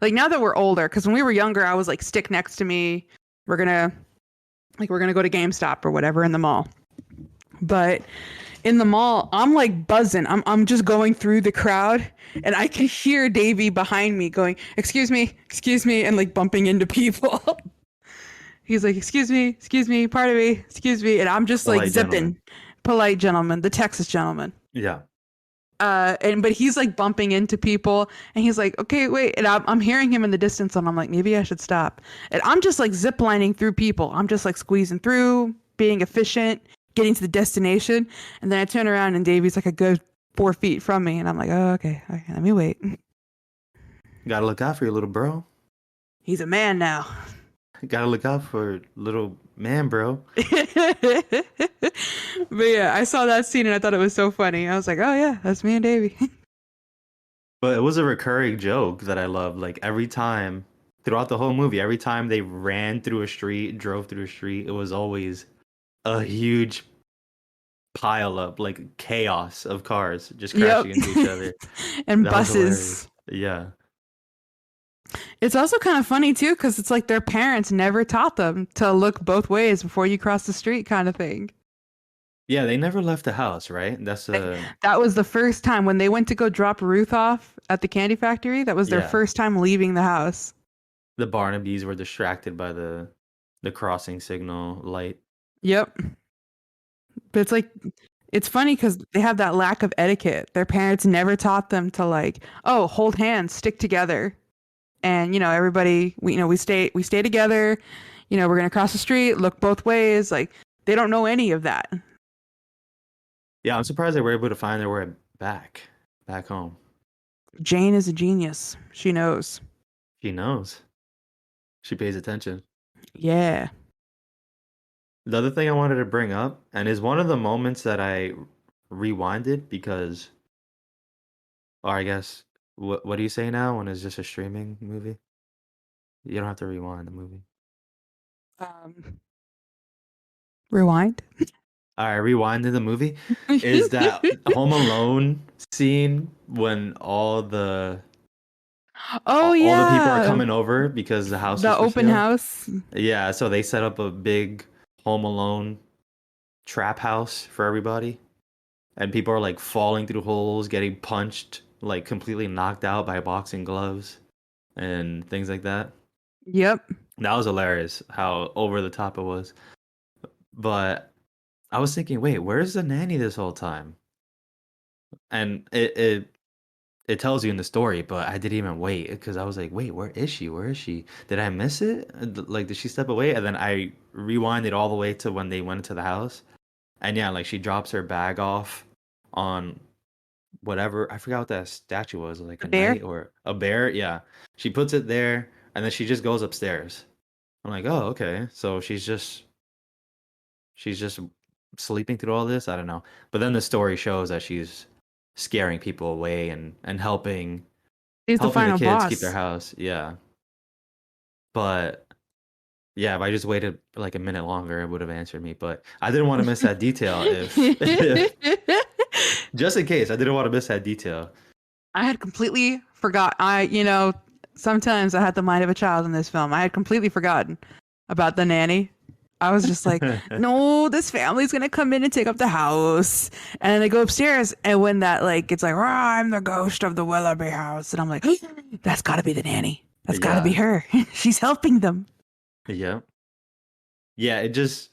like now that we're older, because when we were younger, I was like, stick next to me. We're gonna we're gonna go to GameStop or whatever in the mall. But in the mall, I'm like buzzing. I'm just going through the crowd and I can hear Davy behind me going, excuse me, and like bumping into people. He's like, excuse me, pardon me, excuse me. And I'm just like Polite gentleman. zipping. Polite gentleman, the Texas gentleman. Yeah. But he's like bumping into people and he's like, okay, wait. And I'm hearing him in the distance and I'm like, maybe I should stop. And I'm just like ziplining through people. I'm just like squeezing through, being efficient, getting to the destination. And then I turn around and Davy's like a good 4 feet from me. And I'm like, oh, okay, let me wait. Gotta look out for your little bro. He's a man now. Gotta look out for little man, bro. But yeah, I saw that scene and I thought it was so funny. I was like, oh yeah, that's me and Davy. But it was a recurring joke that I loved. Like every time throughout the whole movie, every time they ran through a street, drove through a street, it was always a huge pile up, like chaos of cars just Yep. crashing into each other. And That was buses. hilarious. Yeah. It's also kind of funny too, because it's like their parents never taught them to look both ways before you cross the street, kind of thing. Yeah, they never left the house, right? That's They, that was the first time when they went to go drop Ruth off at the candy factory. That was their yeah. first time leaving the house. The Barnabys were distracted by the crossing signal light. Yep. But it's like, it's funny because they have that lack of etiquette. Their parents never taught them to like, oh, hold hands, stick together. And, everybody, we stay together. We're going to cross the street, look both ways. Like, they don't know any of that. Yeah, I'm surprised they were able to find their way back home. Jane is a genius. She knows. She knows. She pays attention. Yeah. The other thing I wanted to bring up, and is one of the moments that I rewinded because, or I guess, what do you say now when it's just a streaming movie? You don't have to rewind the movie. Rewind. All right, rewinding the movie is that Home Alone scene when Oh all the people are yeah. coming over because the house is The for open sale. house. Yeah, so they set up a big Home Alone trap house for everybody, and people are like falling through holes, getting punched, like completely knocked out by boxing gloves and things like that. Yep. That was hilarious how over the top it was. But I was thinking, wait, where's the nanny this whole time? And it tells you in the story, but I didn't even wait because I was like, wait, where is she? Where is she? Did I miss it? Like, did she step away? And then I rewinded all the way to when they went into the house. And yeah, like she drops her bag off on whatever. I forgot what that statue was, like The a bear. knight or a bear. Yeah. She puts it there and then she just goes upstairs. I'm like, oh, okay. So she's just sleeping through all this. I don't know. But then the story shows that she's scaring people away and He's the helping the final kids keep their boss. house. Yeah. But yeah, if I just waited like a minute longer, it would have answered me. But I didn't want to miss that detail if just in case, I didn't want to miss that detail. I had completely forgot. Sometimes I had the mind of a child in this film. I had completely forgotten about the nanny. I was just like, no, this family's gonna come in and take up the house. And then they go upstairs, and when that like it's like, I'm the ghost of the Willoughby house, and I'm like, that's gotta be the nanny. That's gotta be Yeah. her. She's helping them. Yeah. Yeah, it just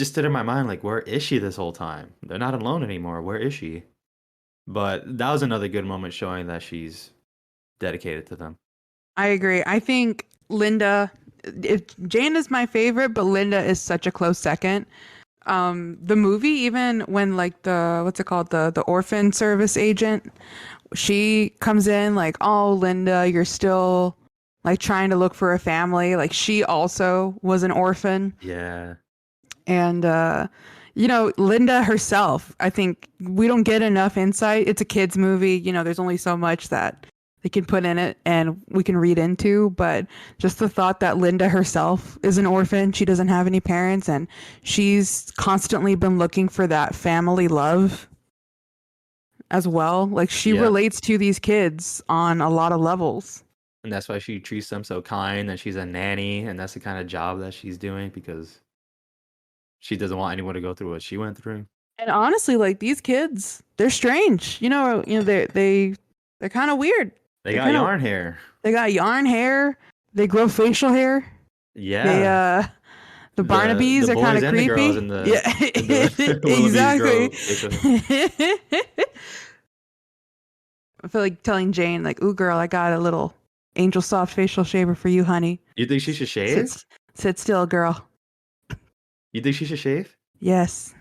stood in my mind like, where is she this whole time? They're not alone anymore. Where is she? But that was another good moment showing that she's dedicated to them. I agree. I think Linda, if Jane is my favorite, but Linda is such a close second. The movie, even when like the what's it called, the orphan service agent, she comes in like, oh Linda, you're still like trying to look for a family. Like she also was an orphan, Yeah. and Linda herself. I think we don't get enough insight. It's a kids movie. There's only so much that they can put in it and we can read into, but just the thought that Linda herself is an orphan, she doesn't have any parents, and she's constantly been looking for that family love as well. Like she Yeah. relates to these kids on a lot of levels. And that's why she treats them so kind, and she's a nanny, and that's the kind of job that she's doing because she doesn't want anyone to go through what she went through. And honestly, like these kids, they're strange. They're kind of weird. They They're got kind of yarn hair. they got yarn hair. They grow facial hair. They Yeah. the Barnabys The are kind boys of and the girls creepy. in Yeah, the Willoughbys grow facial hair. exactly. I feel like telling Jane, like, "Ooh, girl, I got a little Angel Soft facial shaver for you, honey. You think she should shave? Sit still, girl." You think she should shave? Yes.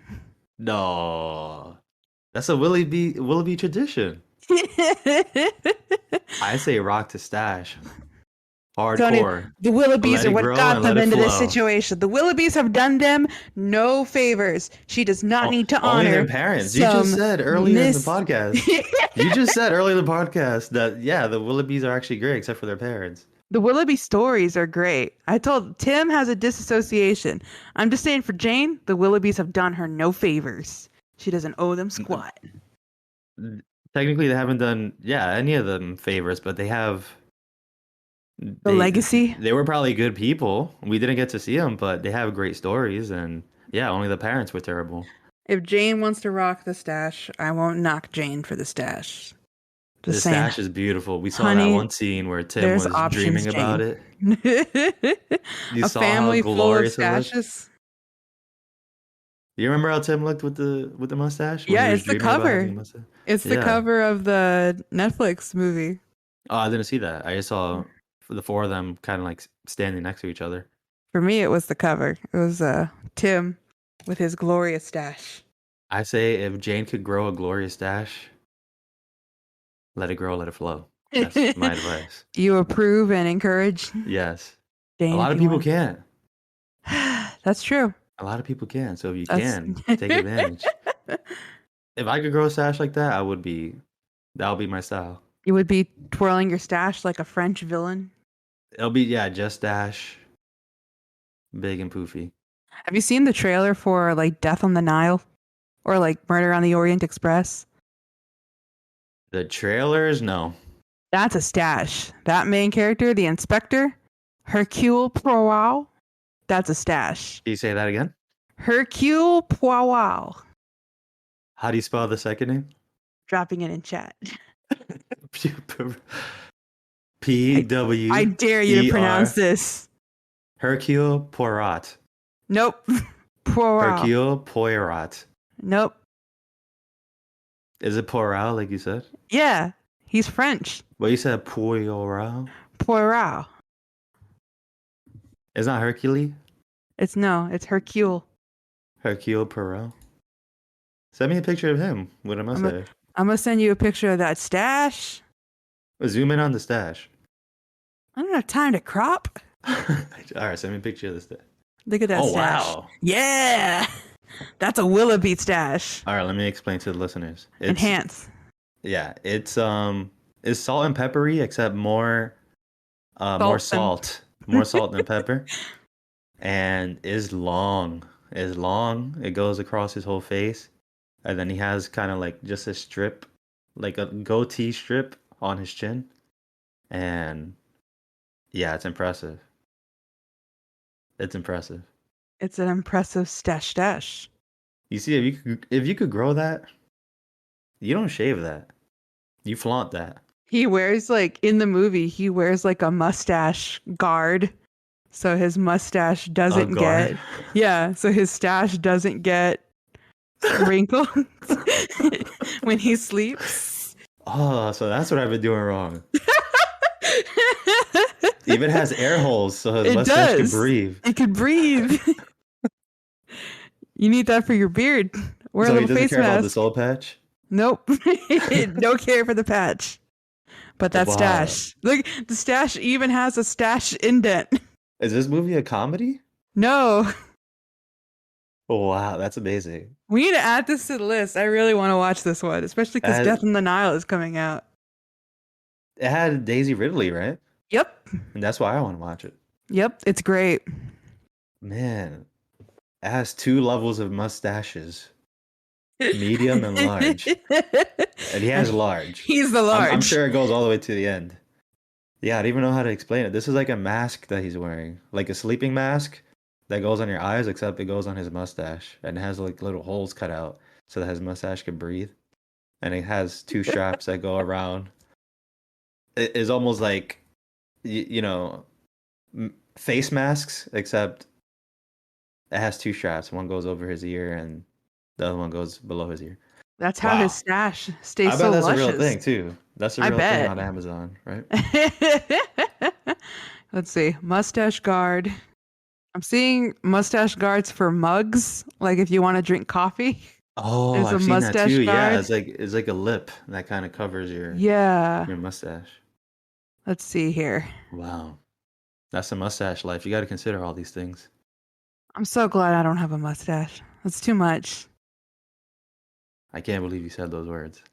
No. That's a Willoughby tradition. I say rock to stash. Tony, Hardcore. the Willoughbys Let are it what grow got and them let it into this flow. situation. The Willoughbys have done them no favors. She does not need to Only honor their parents. You just said earlier in the podcast. You just said earlier in the podcast that the Willoughbys are actually great except for their parents. The Willoughby stories are great. I told Tim has a disassociation. I'm just saying for Jane, the Willoughbys have done her no favors. She doesn't owe them squat. Technically, they haven't done any of them favors, but they have The They legacy. they were probably good people. We didn't get to see them, but they have great stories. And yeah, only the parents were terrible. If Jane wants to rock the stash, I won't knock Jane for the stash. The Just saying, stash is beautiful. We saw that honey, one scene where Tim there's was options, dreaming about Jane. it. You A saw how family full of glorious it looked. stashes. Do you remember how Tim looked with the mustache when he Yeah, was it's the dreaming about having a cover. mustache? It's the Yeah. cover of the Netflix movie. Oh, I didn't see that. I just saw the four of them kind of like standing next to each other. For me, it was the cover. It was Tim with his glorious stash. I say if Jane could grow a glorious stash, let it grow, let it flow. That's my advice. You approve and encourage Yes. Jane. A lot of people can't. That's true. A lot of people can. So if you That's... can, take advantage. If I could grow a stash like that, that would be my style. You would be twirling your stash like a French villain. It'll be, yeah, just stash, big and poofy. Have you seen the trailer for like Death on the Nile or like Murder on the Orient Express? The trailers, no. That's a stash. That main character, the inspector, Hercule Poirot, that's a stash. Can you say that again? Hercule Poirot. How do you spell the second name? Dropping it in chat. P-W. I dare you to pronounce this. Hercule Poirot. Nope. Poirot. Hercule Poirot. Nope. Is it Poirot, like you said? Yeah, he's French. Well, you said Poirot. Poirot. It's not Hercule? It's Hercule. Hercule Poirot. Send me a picture of him with a mustache. I'm going to send you a picture of that stash. Zoom in on the stash. I don't have time to crop. All right, send me a picture of the stash. Look at that stash. Oh, wow. Yeah. That's a Willoughby stash. All right, let me explain to the listeners. Enhance. Yeah, it's salt and peppery, except more salt than pepper, and is long. It goes across his whole face, and then he has kind of like just a strip, like a goatee strip on his chin, and yeah, it's impressive. It's impressive. It's an impressive stash. You see, if you could grow that, you don't shave that. You flaunt that. He wears like in the movie, he wears like a mustache guard. So his mustache doesn't get so his stash doesn't get wrinkled when he sleeps. Oh, so that's what I've been doing wrong. Even has air holes so his mustache can breathe. It can breathe. You need that for your beard. Wear a little face care mask. About the soul patch? Nope. No care for the patch. But that stash. Look, the stash even has a stash indent. Is this movie a comedy? No. Oh, wow, that's amazing. We need to add this to the list. I really want to watch this one, especially because Death on the Nile is coming out. It had Daisy Ridley, right? Yep. And that's why I want to watch it. Yep, it's great. Man, it has 2 levels of mustaches. Medium and large. And he has large. He's the large. I'm sure it goes all the way to the end. Yeah, I don't even know how to explain it. This is like a mask that he's wearing. Like a sleeping mask that goes on your eyes, except it goes on his mustache. And it has like little holes cut out so that his mustache can breathe. And it has 2 straps that go around. It is almost like, face masks, except it has 2 straps. One goes over his ear and the other one goes below his ear. That's how his stash stays I so bet that's luscious. a real thing too. That's a real thing on Amazon, right? Let's see. Mustache Guard. I'm seeing mustache guards for mugs, like if you want to drink coffee. Oh, There's I've a seen that mustache too. guard. Yeah, it's like a lip that kind of covers your mustache. Let's see here. Wow. That's the mustache life. You got to consider all these things. I'm so glad I don't have a mustache. That's too much. I can't believe you said those words.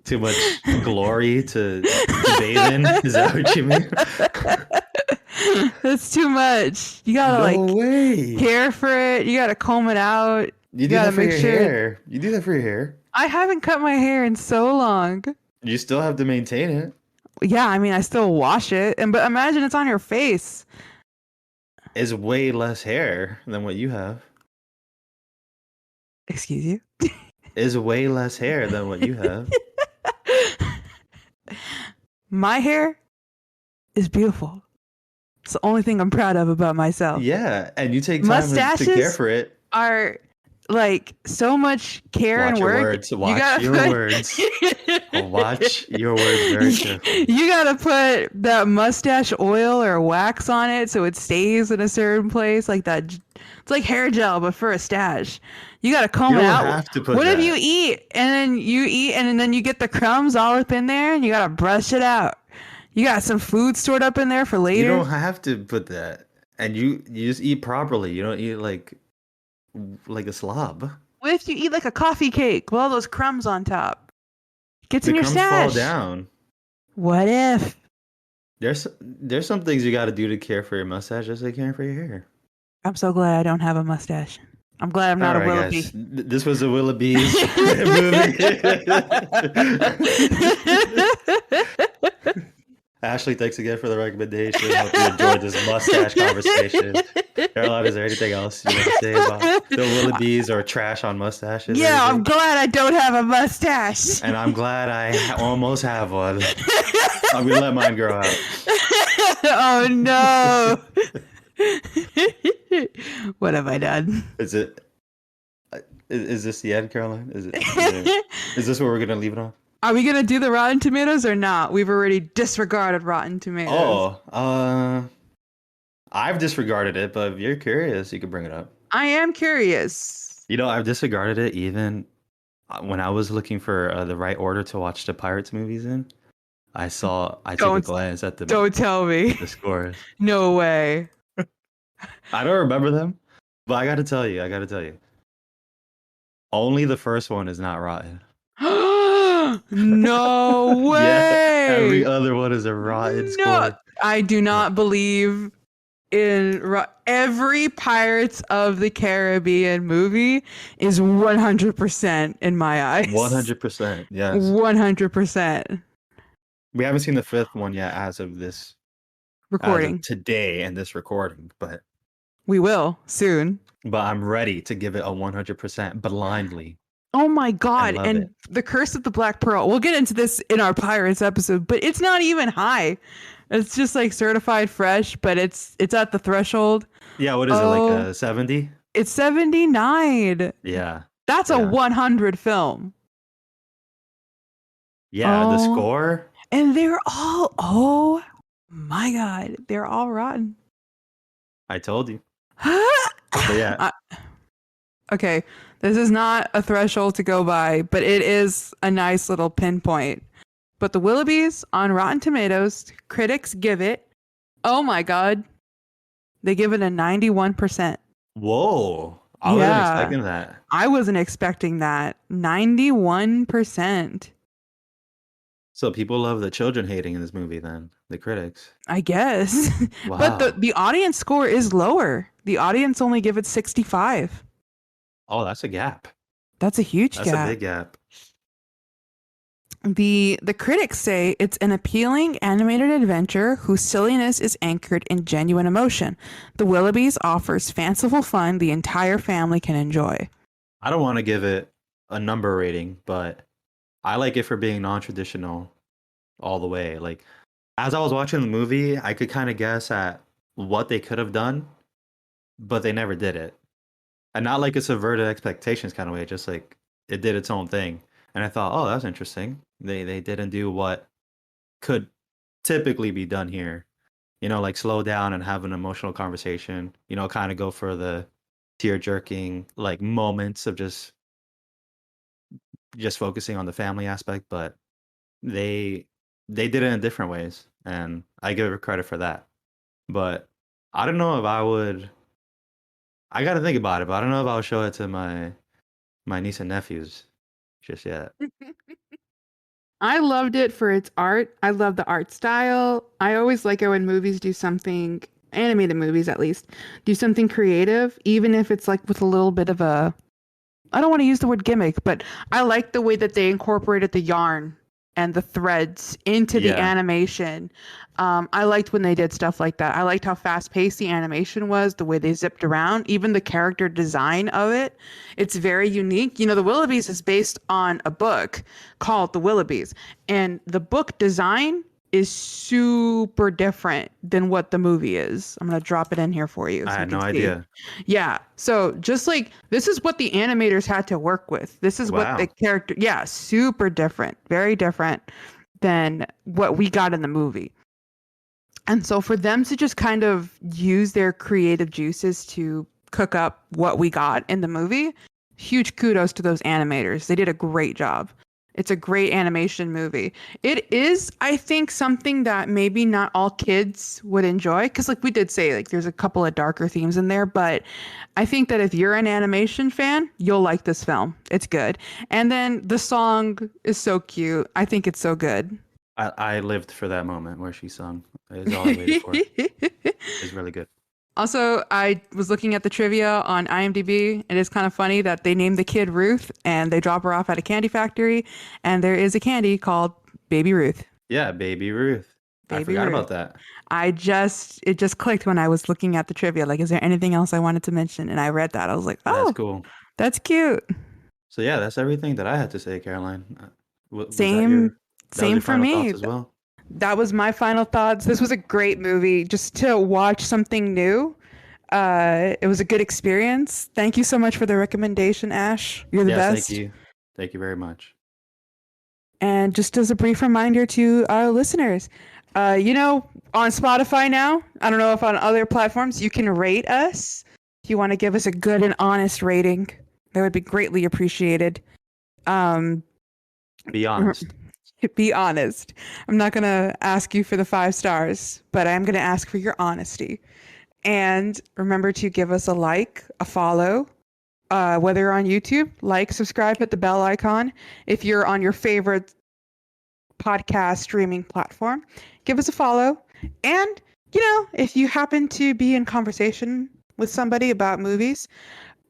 Too much glory to bathe in? Is that what you mean? That's too much. You gotta care for it. You gotta comb it out. You do that for your hair. You do that for your hair. I haven't cut my hair in so long. You still have to maintain it. Yeah, I mean, I still wash it, but imagine it's on your face. It's way less hair than what you have. Excuse you? Is way less hair than what you have. My hair is beautiful. It's the only thing I'm proud of about myself. Yeah, and you take time to care for it. Are like so much care Watch and your work. words. Watch your words. Watch your words very carefully. You gotta put that mustache oil or wax on it so it stays in a certain place, like that. It's like hair gel, but for a stash. You gotta comb it out. Have to put what that. if you eat and then you get the crumbs all up in there and you gotta brush it out? You got some food stored up in there for later. You don't have to put that, and you just eat properly. You don't eat like a slob. What if you eat like a coffee cake with all those crumbs on top? Gets in your crumbs stash. Fall down. What if? There's some things you got to do to care for your mustache, just like caring for your hair. I'm so glad I don't have a mustache. I'm glad I'm not a Willoughby. Guys. This was a Willoughbys movie. Ashley, thanks again for the recommendation. Hope you enjoyed this mustache conversation. Caroline, is there anything else you want to say about the Willoughbys or trash on mustaches? Yeah, I'm glad I don't have a mustache. And I'm glad I almost have one. I'm going to let mine grow out. Oh, no. What have I done? Is this the end, Caroline? Is this where we're going to leave it on? Are we going to do the Rotten Tomatoes or not? We've already disregarded Rotten Tomatoes. I've disregarded it, but if you're curious, you can bring it up. I am curious. You know, I've disregarded it even when I was looking for the right order to watch the Pirates movies in. I took a glance at Don't tell me. The scores. No way. I don't remember them, but I got to tell you. Only the first one is not rotten. No way. Yeah, every other one is a rotten score. I do not believe in every Pirates of the Caribbean movie is 100% in my eyes. 100%, yes. 100%. We haven't seen the fifth one yet as of this recording today and this recording, but we will soon. But I'm ready to give it a 100% blindly. Oh my God. And The Curse of the Black Pearl. We'll get into this in our Pirates episode, but it's not even high. It's just like certified fresh, but it's at the threshold. Yeah, what is it, like a 70? It's 79. Yeah. That's a 100 film. Yeah, the score. And they're all, oh my God, they're all rotten. I told you. But yeah. Okay, this is not a threshold to go by, but it is a nice little pinpoint. But the Willoughbys on Rotten Tomatoes, critics give it, oh my God, they give it a 91%. Whoa. I wasn't expecting that. I wasn't expecting that. 91%. So people love the children hating in this movie then, the critics. I guess. Wow. But the audience score is lower. The audience only give it 65. Oh, that's a gap. That's a huge gap. That's a big gap. The critics say it's an appealing animated adventure whose silliness is anchored in genuine emotion. The Willoughbys offers fanciful fun the entire family can enjoy. I don't want to give it a number rating, but I like it for being non-traditional all the way. Like, as I was watching the movie, I could kind of guess at what they could have done, but they never did it. And not like a subverted expectations kind of way, just like it did its own thing. And I thought, oh, that's interesting. They didn't do what could typically be done here. You know, like slow down and have an emotional conversation, you know, kind of go for the tear-jerking like moments of just focusing on the family aspect, but they did it in different ways, and I give it credit for that. But I don't know if I would. I got to think about it, but I don't know if I'll show it to my niece and nephews just yet. I loved it for its art. I love the art style. I always like it when movies do something, animated movies at least, do something creative, even if it's like with a little bit of a, I don't want to use the word gimmick, but I like the way that they incorporated the yarn and the threads into the Yeah. animation. I liked when they did stuff like that. I liked how fast paced the animation was, the way they zipped around, even the character design of it. It's very unique. You know, the Willoughbys is based on a book called The Willoughbys, and the book design is super different than what the movie is. I'm going to drop it in here for you I so you had can no see. idea. Yeah. So just like this is what the animators had to work with. This is what the Wow. character, yeah, super different, very different than what we got in the movie. And so for them to just kind of use their creative juices to cook up what we got in the movie, huge kudos to those animators. They did a great job. It's a great animation movie. It is, I think, something that maybe not all kids would enjoy because, like we did say, like there's a couple of darker themes in there. But I think that if you're an animation fan, you'll like this film. It's good. And then the song is so cute. I think it's so good. I lived for that moment where she sung. Is all I waited for. It's really good. Also, I was looking at the trivia on IMDb. It is kind of funny that they named the kid Ruth and they drop her off at a candy factory, and there is a candy called Baby Ruth. Yeah, Baby Ruth. I Baby forgot Ruth. about that. It just clicked when I was looking at the trivia. Like, is there anything else I wanted to mention? And I read that. I was like, That's oh, cool. that's cute. So yeah, that's everything that I had to say, Caroline. Was that Same, that was your for final me. thoughts as well? That was my final thoughts. This was a great movie. Just to watch something new. It was a good experience. Thank you so much for the recommendation, Ash. You're the Yes, best. thank you. Thank you very much. And just as a brief reminder to our listeners, you know, on Spotify now, I don't know if on other platforms, you can rate us. If you want to give us a good and honest rating, that would be greatly appreciated. Be honest. Be honest. I'm not going to ask you for the 5 stars, but I'm going to ask for your honesty. And remember to give us a like, a follow, whether you're on YouTube, like, subscribe, hit the bell icon. If you're on your favorite podcast streaming platform, give us a follow. And, you know, if you happen to be in conversation with somebody about movies,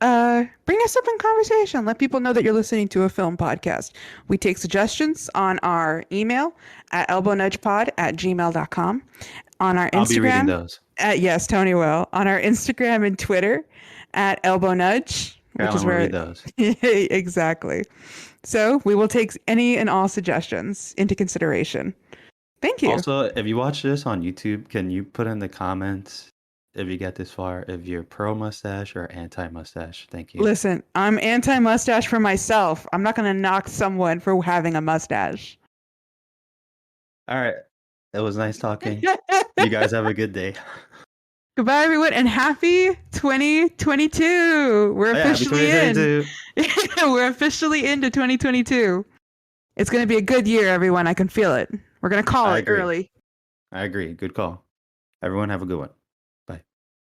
bring us up in conversation. Let people know that you're listening to a film podcast. We take suggestions on our email at elbownudgepod@gmail.com. On our I'll be reading Instagram, those. yes, Tony will. On our Instagram and Twitter at elbownudge, which is Caroline will where read those. exactly. So we will take any and all suggestions into consideration. Thank you. Also, if you watch this on YouTube, can you put in the comments if you get this far if you're pro mustache or anti mustache? Thank you. Listen, I'm anti mustache for myself. I'm not going to knock someone for having a mustache. All right. It was nice talking. You guys have a good day. Goodbye, everyone, and happy 2022. We're officially in. We're officially into 2022. It's going to be a good year, everyone. I can feel it. We're going to call it early. I agree. Good call. Everyone have a good one.